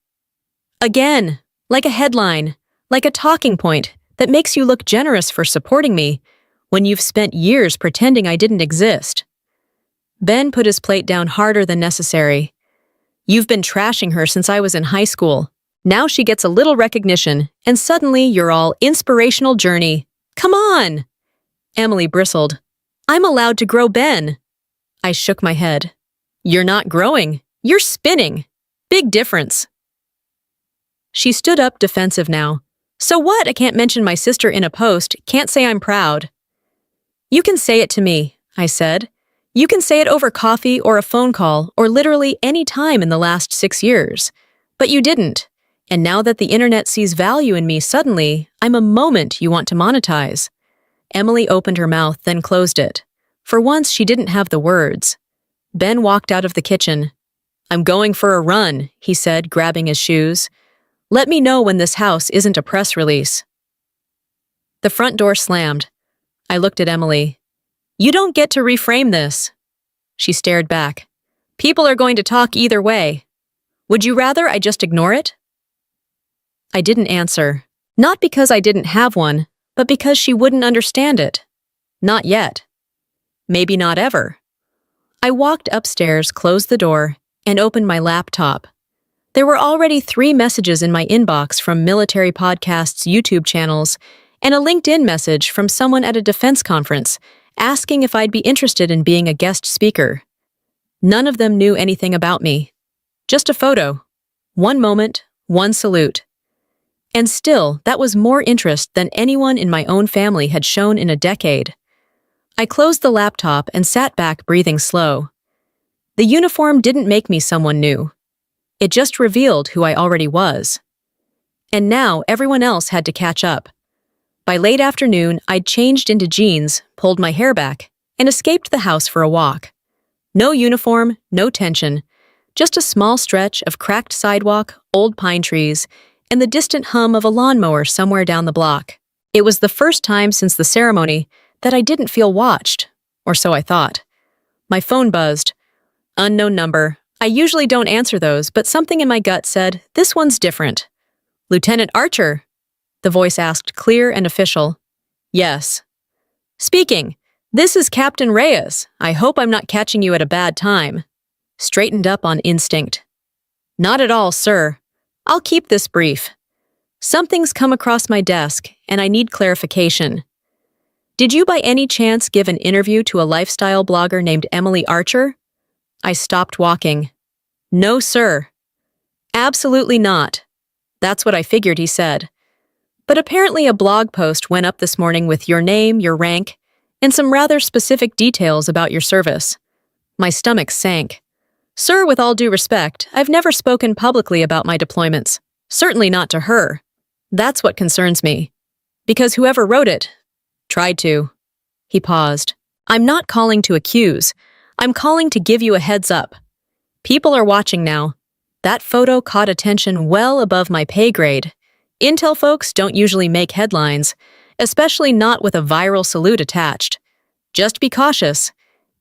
Again, like a headline, like a talking point that makes you look generous for supporting me when you've spent years pretending I didn't exist." Ben put his plate down harder than necessary. "You've been trashing her since I was in high school. Now she gets a little recognition, and suddenly you're all inspirational journey. Come on!" Emily bristled. "I'm allowed to grow, Ben." I shook my head. "You're not growing. You're spinning. Big difference." She stood up defensive now. "So what? I can't mention my sister in a post, can't say I'm proud." "You can say it to me," I said. "You can say it over coffee or a phone call or literally any time in the last 6 years. But you didn't. And now that the internet sees value in me suddenly, I'm a moment you want to monetize." Emily opened her mouth, then closed it. For once, she didn't have the words. Ben walked out of the kitchen. "I'm going for a run," he said, grabbing his shoes. "Let me know when this house isn't a press release." The front door slammed. I looked at Emily. "You don't get to reframe this." She stared back. "People are going to talk either way. Would you rather I just ignore it?" I didn't answer. Not because I didn't have one, but because she wouldn't understand it. Not yet. Maybe not ever. I walked upstairs, closed the door, and opened my laptop. There were already 3 messages in my inbox from Military Podcast's YouTube channels and a LinkedIn message from someone at a defense conference asking if I'd be interested in being a guest speaker. None of them knew anything about me. Just a photo. One moment, one salute. And still, that was more interest than anyone in my own family had shown in a decade. I closed the laptop and sat back, breathing slow. The uniform didn't make me someone new. It just revealed who I already was. And now everyone else had to catch up. By late afternoon, I'd changed into jeans, pulled my hair back, and escaped the house for a walk. No uniform, no tension, just a small stretch of cracked sidewalk, old pine trees, and the distant hum of a lawnmower somewhere down the block. It was the first time since the ceremony that I didn't feel watched, or so I thought. My phone buzzed. Unknown number. I usually don't answer those, but something in my gut said, this one's different. "Lieutenant Archer?" The voice asked, clear and official. "Yes." "Speaking. This is Captain Reyes. I hope I'm not catching you at a bad time." Straightened up on instinct. "Not at all, sir. I'll keep this brief. Something's come across my desk, and I need clarification. Did you by any chance give an interview to a lifestyle blogger named Emily Archer?" I stopped walking. "No, sir." "Absolutely not." "That's what I figured," he said. "But apparently a blog post went up this morning with your name, your rank, and some rather specific details about your service." My stomach sank. Sir, with all due respect, I've never spoken publicly about my deployments. Certainly not to her. That's what concerns me. Because whoever wrote it tried to. He paused. I'm not calling to accuse. I'm calling to give you a heads up. People are watching now. That photo caught attention well above my pay grade. Intel folks don't usually make headlines, especially not with a viral salute attached. Just be cautious.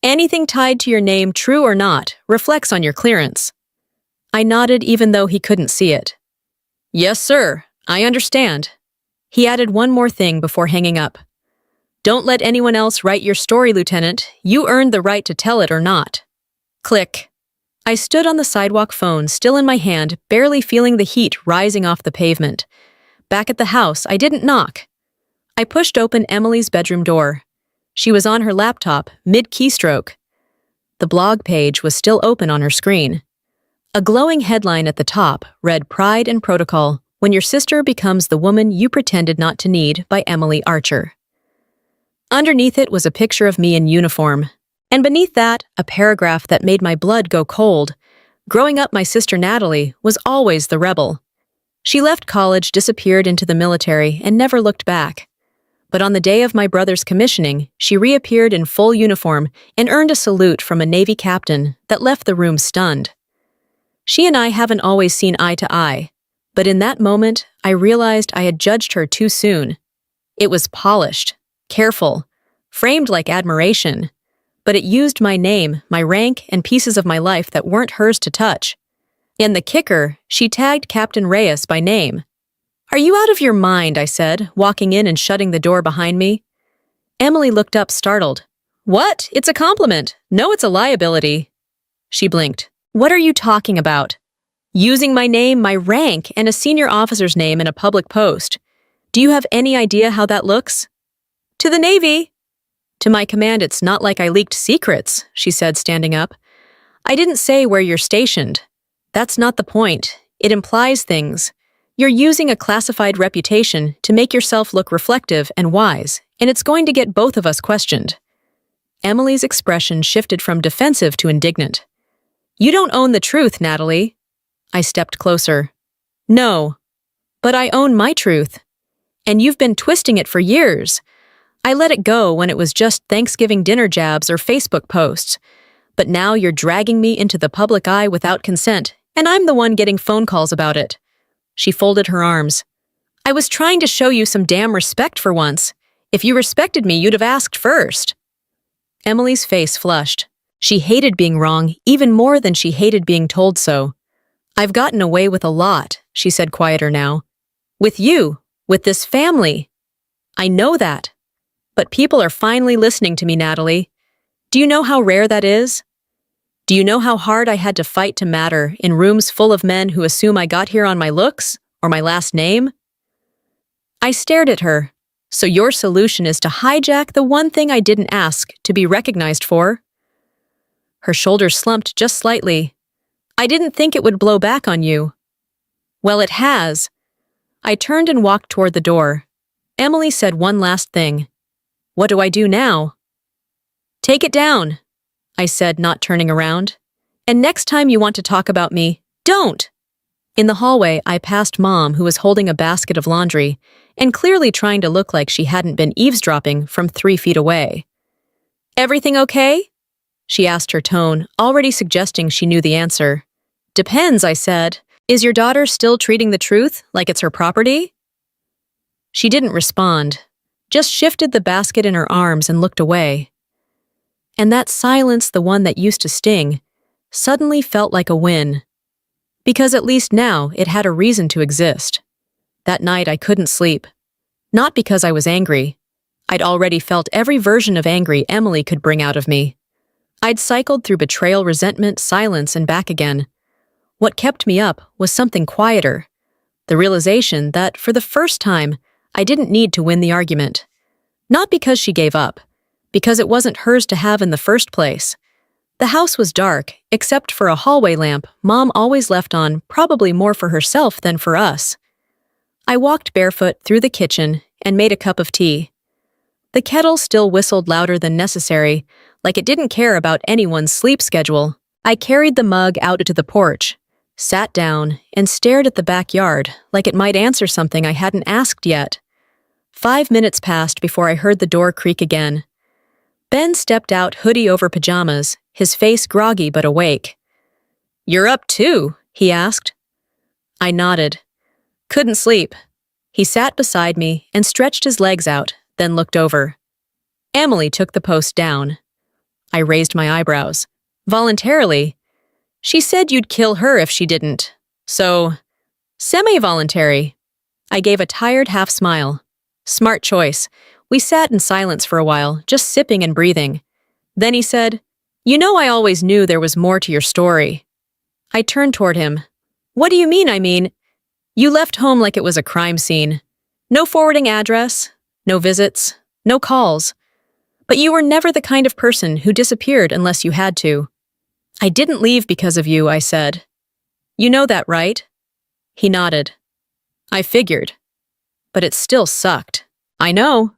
Anything tied to your name, true or not, reflects on your clearance. I nodded even though he couldn't see it. Yes, sir. I understand. He added one more thing before hanging up. Don't let anyone else write your story, Lieutenant. You earned the right to tell it or not. Click. I stood on the sidewalk, phone still in my hand, barely feeling the heat rising off the pavement. Back at the house, I didn't knock. I pushed open Emily's bedroom door. She was on her laptop, mid-keystroke. The blog page was still open on her screen. A glowing headline at the top read Pride and Protocol, When Your Sister Becomes the Woman You Pretended Not to Need by Emily Archer. Underneath it was a picture of me in uniform, and beneath that, a paragraph that made my blood go cold. Growing up, my sister Natalie was always the rebel. She left college, disappeared into the military, and never looked back. But on the day of my brother's commissioning, she reappeared in full uniform and earned a salute from a Navy captain that left the room stunned. She and I haven't always seen eye to eye, but in that moment, I realized I had judged her too soon. It was polished, careful, framed like admiration, but it used my name, my rank, and pieces of my life that weren't hers to touch. And the kicker, she tagged Captain Reyes by name. Are you out of your mind? I said, walking in and shutting the door behind me. Emily looked up, startled. What? It's a compliment. No, it's a liability. She blinked. What are you talking about? Using my name, my rank, and a senior officer's name in a public post. Do you have any idea how that looks? To the Navy. To my command, it's not like I leaked secrets, she said, standing up. I didn't say where you're stationed. That's not the point. It implies things. You're using a classified reputation to make yourself look reflective and wise, and it's going to get both of us questioned. Emily's expression shifted from defensive to indignant. You don't own the truth, Natalie. I stepped closer. No, but I own my truth. And you've been twisting it for years. I let it go when it was just Thanksgiving dinner jabs or Facebook posts. But now you're dragging me into the public eye without consent, and I'm the one getting phone calls about it. She folded her arms. I was trying to show you some damn respect for once. If you respected me, you'd have asked first. Emily's face flushed. She hated being wrong even more than she hated being told so. I've gotten away with a lot, she said, quieter now. With you, with this family. I know that. But people are finally listening to me, Natalie. Do you know how rare that is? Do you know how hard I had to fight to matter in rooms full of men who assume I got here on my looks or my last name? I stared at her. So your solution is to hijack the one thing I didn't ask to be recognized for? Her shoulders slumped just slightly. I didn't think it would blow back on you. Well, it has. I turned and walked toward the door. Emily said one last thing. What do I do now? Take it down, I said, not turning around. And next time you want to talk about me, don't! In the hallway, I passed Mom, who was holding a basket of laundry and clearly trying to look like she hadn't been eavesdropping from 3 feet away. Everything okay? She asked, her tone already suggesting she knew the answer. Depends, I said. Is your daughter still treating the truth like it's her property? She didn't respond, just shifted the basket in her arms and looked away. And that silence, the one that used to sting, suddenly felt like a win. Because at least now it had a reason to exist. That night I couldn't sleep. Not because I was angry. I'd already felt every version of angry Emily could bring out of me. I'd cycled through betrayal, resentment, silence, and back again. What kept me up was something quieter. The realization that, for the first time, I didn't need to win the argument. Not because she gave up. Because it wasn't hers to have in the first place. The house was dark, except for a hallway lamp Mom always left on, probably more for herself than for us. I walked barefoot through the kitchen and made a cup of tea. The kettle still whistled louder than necessary, like it didn't care about anyone's sleep schedule. I carried the mug out to the porch, sat down, and stared at the backyard like it might answer something I hadn't asked yet. 5 minutes passed before I heard the door creak again. Ben stepped out, hoodie over pajamas, his face groggy but awake. "You're up too?" he asked. I nodded. "Couldn't sleep." He sat beside me and stretched his legs out, then looked over. Emily took the post down. I raised my eyebrows. "Voluntarily? She said you'd kill her if she didn't. So, semi-voluntary." I gave a tired half smile. "Smart choice." We sat in silence for a while, just sipping and breathing. Then he said, "You know, I always knew there was more to your story." I turned toward him. "What do you mean? I mean, you left home like it was a crime scene. No forwarding address, no visits, no calls. But you were never the kind of person who disappeared unless you had to." "I didn't leave because of you," I said. "You know that, right?" He nodded. "I figured. But it still sucked." "I know."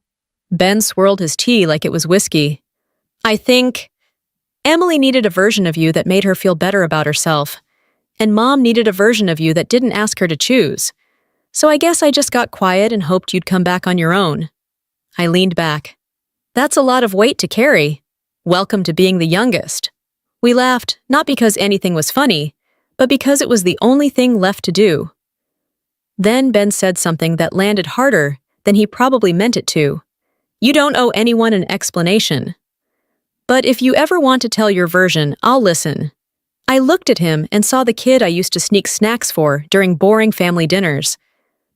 Ben swirled his tea like it was whiskey. "I think Emily needed a version of you that made her feel better about herself, and Mom needed a version of you that didn't ask her to choose. So I guess I just got quiet and hoped you'd come back on your own." I leaned back. "That's a lot of weight to carry. Welcome to being the youngest." We laughed, not because anything was funny, but because it was the only thing left to do. Then Ben said something that landed harder than he probably meant it to. "You don't owe anyone an explanation. But if you ever want to tell your version, I'll listen." I looked at him and saw the kid I used to sneak snacks for during boring family dinners.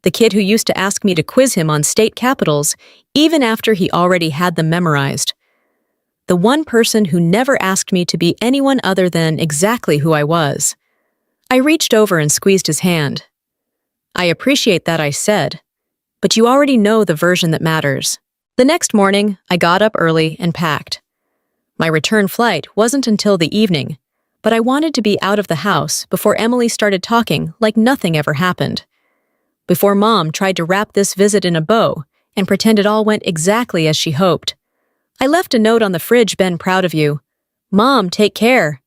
The kid who used to ask me to quiz him on state capitals, even after he already had them memorized. The one person who never asked me to be anyone other than exactly who I was. I reached over and squeezed his hand. "I appreciate that," I said, "but you already know the version that matters." The next morning, I got up early and packed. My return flight wasn't until the evening, but I wanted to be out of the house before Emily started talking like nothing ever happened. Before Mom tried to wrap this visit in a bow and pretend it all went exactly as she hoped. I left a note on the fridge. "Ben, proud of you. Mom, take care.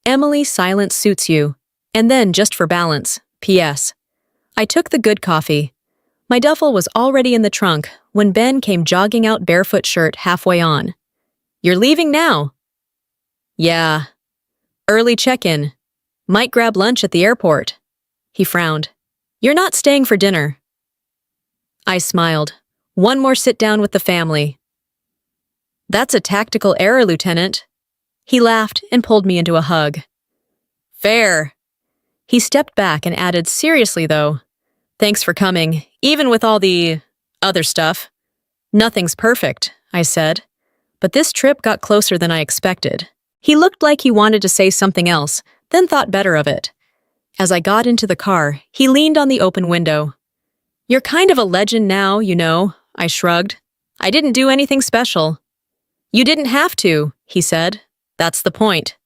Emily, silence suits you." And then, just for balance, P.S. I took the good coffee. My duffel was already in the trunk when Ben came jogging out, barefoot, shirt halfway on. "You're leaving now?" "Yeah. Early check-in. Might grab lunch at the airport." He frowned. "You're not staying for dinner." I smiled. "One more sit down with the family." "That's a tactical error, Lieutenant." He laughed and pulled me into a hug. "Fair." He stepped back and added, seriously though, "Thanks for coming, even with all the other stuff." "Nothing's perfect," I said, "but this trip got closer than I expected." He looked like he wanted to say something else, then thought better of it. As I got into the car, he leaned on the open window. "You're kind of a legend now, you know," I shrugged. "I didn't do anything special." "You didn't have to," he said. "That's the point."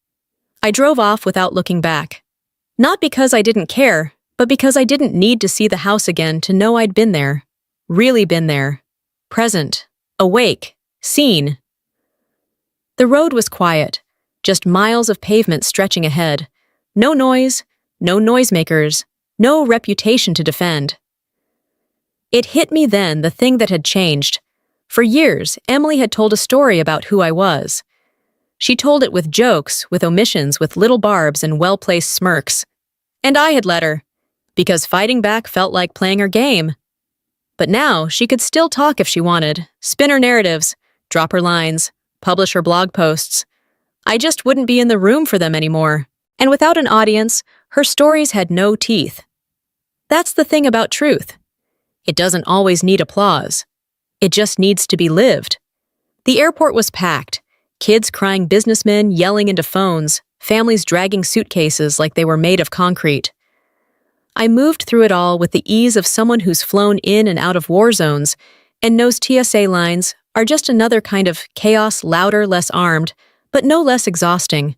I drove off without looking back. Not because I didn't care, but because I didn't need to see the house again to know I'd been there. Really been there. Present. Awake. Seen. The road was quiet, just miles of pavement stretching ahead. No noise, no noisemakers, no reputation to defend. It hit me then, the thing that had changed. For years, Emily had told a story about who I was. She told it with jokes, with omissions, with little barbs and well-placed smirks. And I had let her, because fighting back felt like playing her game. But now she could still talk if she wanted, spin her narratives, drop her lines, publish her blog posts. I just wouldn't be in the room for them anymore. And without an audience, her stories had no teeth. That's the thing about truth. It doesn't always need applause. It just needs to be lived. The airport was packed. Kids crying, businessmen yelling into phones, families dragging suitcases like they were made of concrete. I moved through it all with the ease of someone who's flown in and out of war zones and knows TSA lines are just another kind of chaos, louder, less armed, but no less exhausting.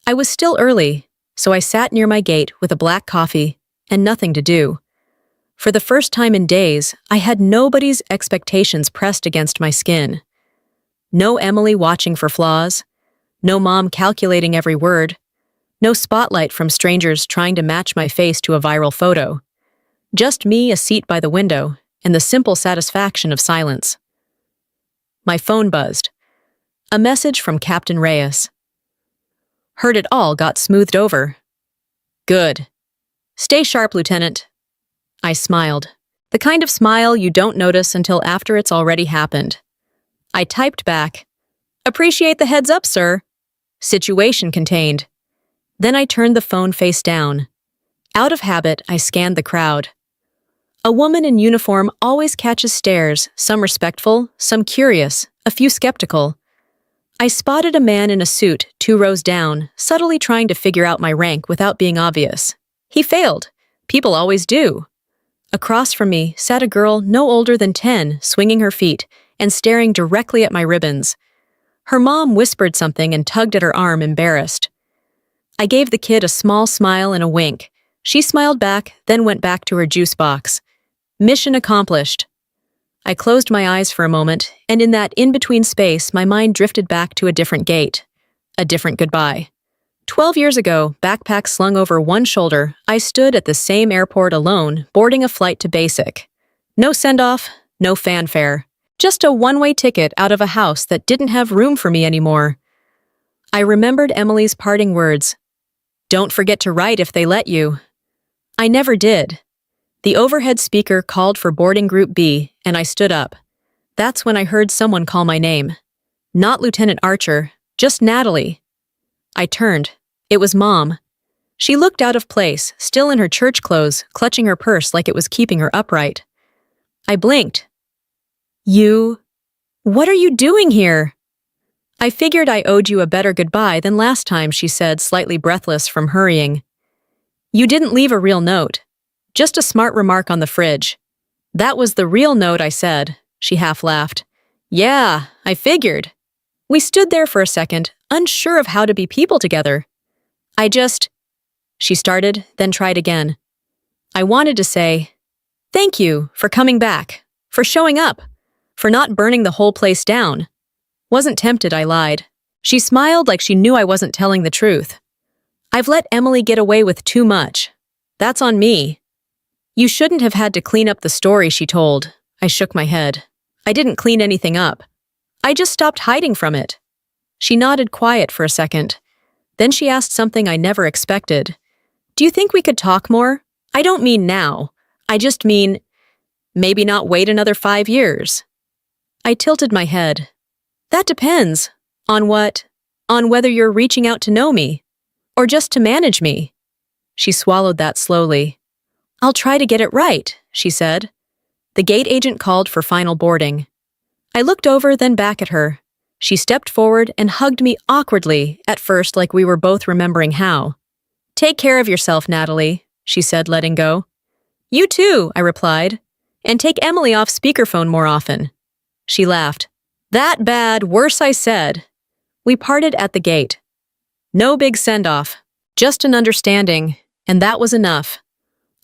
I was still early, so I sat near my gate with a black coffee and nothing to do. For the first time in days, I had nobody's expectations pressed against my skin. No Emily watching for flaws. No mom calculating every word. No spotlight from strangers trying to match my face to a viral photo. Just me, a seat by the window, and the simple satisfaction of silence. My phone buzzed. A message from Captain Reyes. Heard it all got smoothed over. Good. Stay sharp, Lieutenant. I smiled. The kind of smile you don't notice until after it's already happened. I typed back, "Appreciate the heads up, sir." Situation contained. Then I turned the phone face down. Out of habit, I scanned the crowd. A woman in uniform always catches stares, some respectful, some curious, a few skeptical. I spotted a man in a suit 2 rows down, subtly trying to figure out my rank without being obvious. He failed. People always do. Across from me sat a girl no older than 10, swinging her feet and staring directly at my ribbons. Her mom whispered something and tugged at her arm, embarrassed. I gave the kid a small smile and a wink. She smiled back, then went back to her juice box. Mission accomplished. I closed my eyes for a moment, and in that in-between space, my mind drifted back to a different gate. A different goodbye. 12 years ago, backpack slung over one shoulder, I stood at the same airport alone, boarding a flight to Basic. No send-off, no fanfare. Just a one-way ticket out of a house that didn't have room for me anymore. I remembered Emily's parting words. "Don't forget to write if they let you." I never did. The overhead speaker called for boarding group B, and I stood up. That's when I heard someone call my name. Not Lieutenant Archer, just Natalie. I turned. It was Mom. She looked out of place, still in her church clothes, clutching her purse like it was keeping her upright. I blinked. What are you doing here?" "I figured I owed you a better goodbye than last time," she said, slightly breathless from hurrying. "You didn't leave a real note. Just a smart remark on the fridge." "That was the real note," I said. She half laughed. "Yeah, I figured." We stood there for a second, unsure of how to be people together. She started, then tried again. I wanted to say, "Thank you for coming back, for showing up, for not burning the whole place down." Wasn't tempted, I lied. She smiled like she knew I wasn't telling the truth. "I've let Emily get away with too much. That's on me." "You shouldn't have had to clean up the story," she told. I shook my head. "I didn't clean anything up. I just stopped hiding from it." She nodded quiet for a second. Then she asked something I never expected. "Do you think we could talk more? I don't mean now. I just mean, maybe not wait another 5 years." I tilted my head. "That depends. On what? On whether you're reaching out to know me, or just to manage me." She swallowed that slowly. "I'll try to get it right," she said. The gate agent called for final boarding. I looked over, then back at her. She stepped forward and hugged me awkwardly, at first like we were both remembering how. "Take care of yourself, Natalie," she said, letting go. "You too," I replied. "And take Emily off speakerphone more often." She laughed. "That bad, worse, I said." We parted at the gate. No big send-off, just an understanding, and that was enough.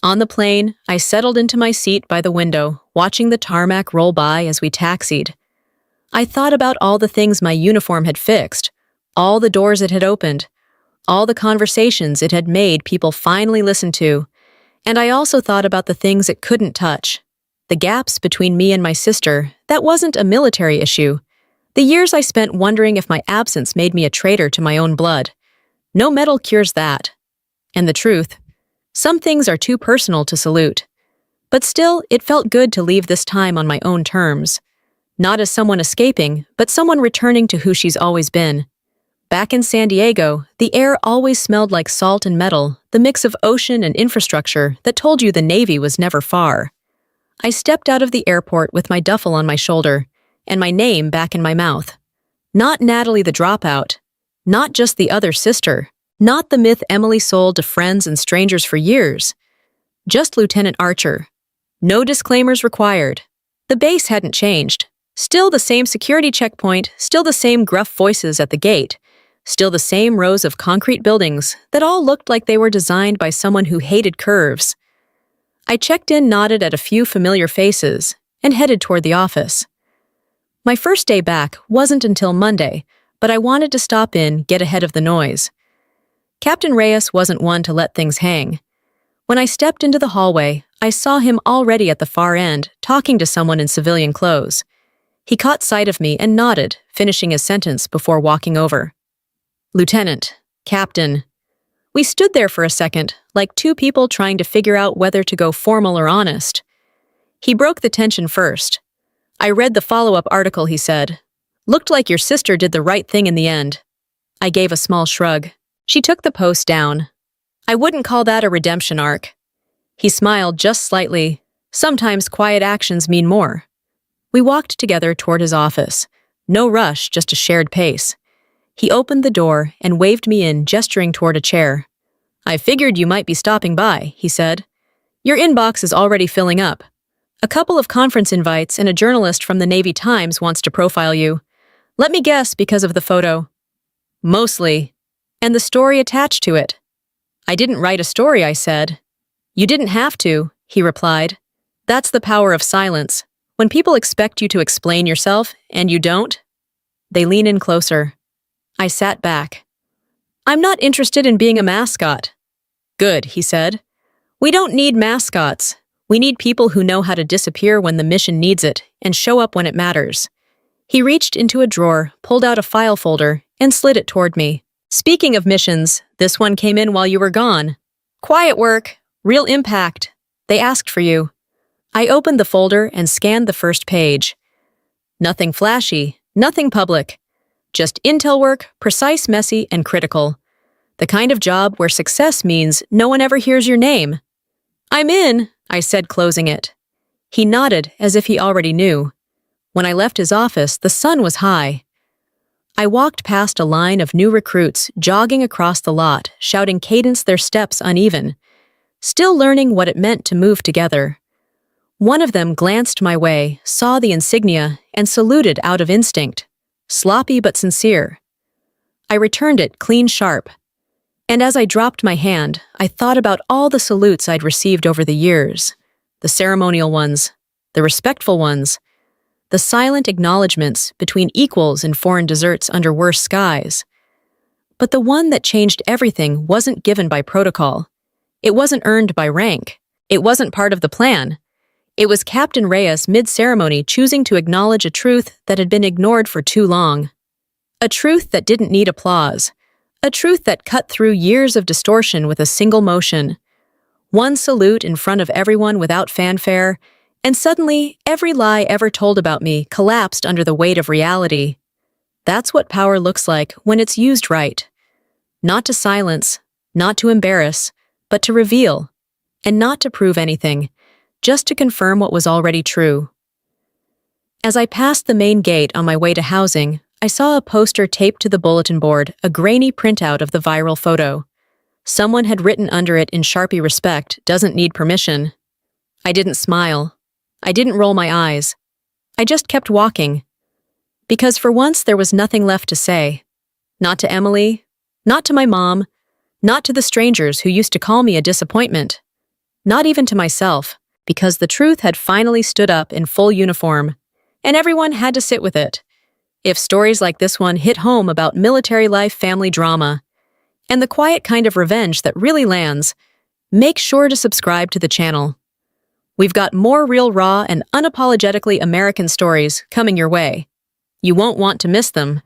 On the plane, I settled into my seat by the window, watching the tarmac roll by as we taxied. I thought about all the things my uniform had fixed, all the doors it had opened, all the conversations it had made people finally listen to, and I also thought about the things it couldn't touch. The gaps between me and my sister, that wasn't a military issue. The years I spent wondering if my absence made me a traitor to my own blood. No medal cures that. And the truth, some things are too personal to salute. But still, it felt good to leave this time on my own terms. Not as someone escaping, but someone returning to who she's always been. Back in San Diego, the air always smelled like salt and metal, the mix of ocean and infrastructure that told you the Navy was never far. I stepped out of the airport with my duffel on my shoulder, and my name back in my mouth. Not Natalie the dropout. Not just the other sister. Not the myth Emily sold to friends and strangers for years. Just Lieutenant Archer. No disclaimers required. The base hadn't changed. Still the same security checkpoint, still the same gruff voices at the gate, still the same rows of concrete buildings that all looked like they were designed by someone who hated curves. I checked in, nodded at a few familiar faces, and headed toward the office. My first day back wasn't until Monday, but I wanted to stop in, get ahead of the noise. Captain Reyes wasn't one to let things hang. When I stepped into the hallway, I saw him already at the far end, talking to someone in civilian clothes. He caught sight of me and nodded, finishing his sentence before walking over. Lieutenant, Captain. We stood there for a second, like two people trying to figure out whether to go formal or honest. He broke the tension first. I read the follow-up article, he said. Looked like your sister did the right thing in the end. I gave a small shrug. She took the post down. I wouldn't call that a redemption arc. He smiled just slightly. Sometimes quiet actions mean more. We walked together toward his office. No rush, just a shared pace. He opened the door and waved me in, gesturing toward a chair. I figured you might be stopping by, he said. Your inbox is already filling up. A couple of conference invites and a journalist from the Navy Times wants to profile you. Let me guess, because of the photo. Mostly. And the story attached to it. I didn't write a story, I said. You didn't have to, he replied. That's the power of silence. When people expect you to explain yourself, and you don't, they lean in closer. I sat back. I'm not interested in being a mascot. Good, he said. We don't need mascots. We need people who know how to disappear when the mission needs it and show up when it matters. He reached into a drawer, pulled out a file folder, and slid it toward me. Speaking of missions, this one came in while you were gone. Quiet work, real impact. They asked for you. I opened the folder and scanned the first page. Nothing flashy, nothing public. Just intel work, precise, messy, and critical. The kind of job where success means no one ever hears your name. I'm in, I said, closing it. He nodded as if he already knew. When I left his office, the sun was high. I walked past a line of new recruits jogging across the lot, shouting cadence, their steps uneven, still learning what it meant to move together. One of them glanced my way, saw the insignia, and saluted out of instinct. Sloppy but sincere. I returned it clean sharp. And as I dropped my hand, I thought about all the salutes I'd received over the years. The ceremonial ones, the respectful ones, the silent acknowledgments between equals in foreign deserts under worse skies. But the one that changed everything wasn't given by protocol. It wasn't earned by rank. It wasn't part of the plan. It was Captain Reyes mid-ceremony choosing to acknowledge a truth that had been ignored for too long. A truth that didn't need applause. A truth that cut through years of distortion with a single motion. One salute in front of everyone without fanfare, and suddenly every lie ever told about me collapsed under the weight of reality. That's what power looks like when it's used right. Not to silence, not to embarrass, but to reveal. And not to prove anything, just to confirm what was already true. As I passed the main gate on my way to housing, I saw a poster taped to the bulletin board, a grainy printout of the viral photo. Someone had written under it in Sharpie respect, doesn't need permission. I didn't smile. I didn't roll my eyes. I just kept walking. Because for once there was nothing left to say. Not to Emily, not to my mom, not to the strangers who used to call me a disappointment. Not even to myself, because the truth had finally stood up in full uniform, and everyone had to sit with it. If stories like this one hit home about military life, family drama, and the quiet kind of revenge that really lands, make sure to subscribe to the channel. We've got more real, raw, and unapologetically American stories coming your way. You won't want to miss them.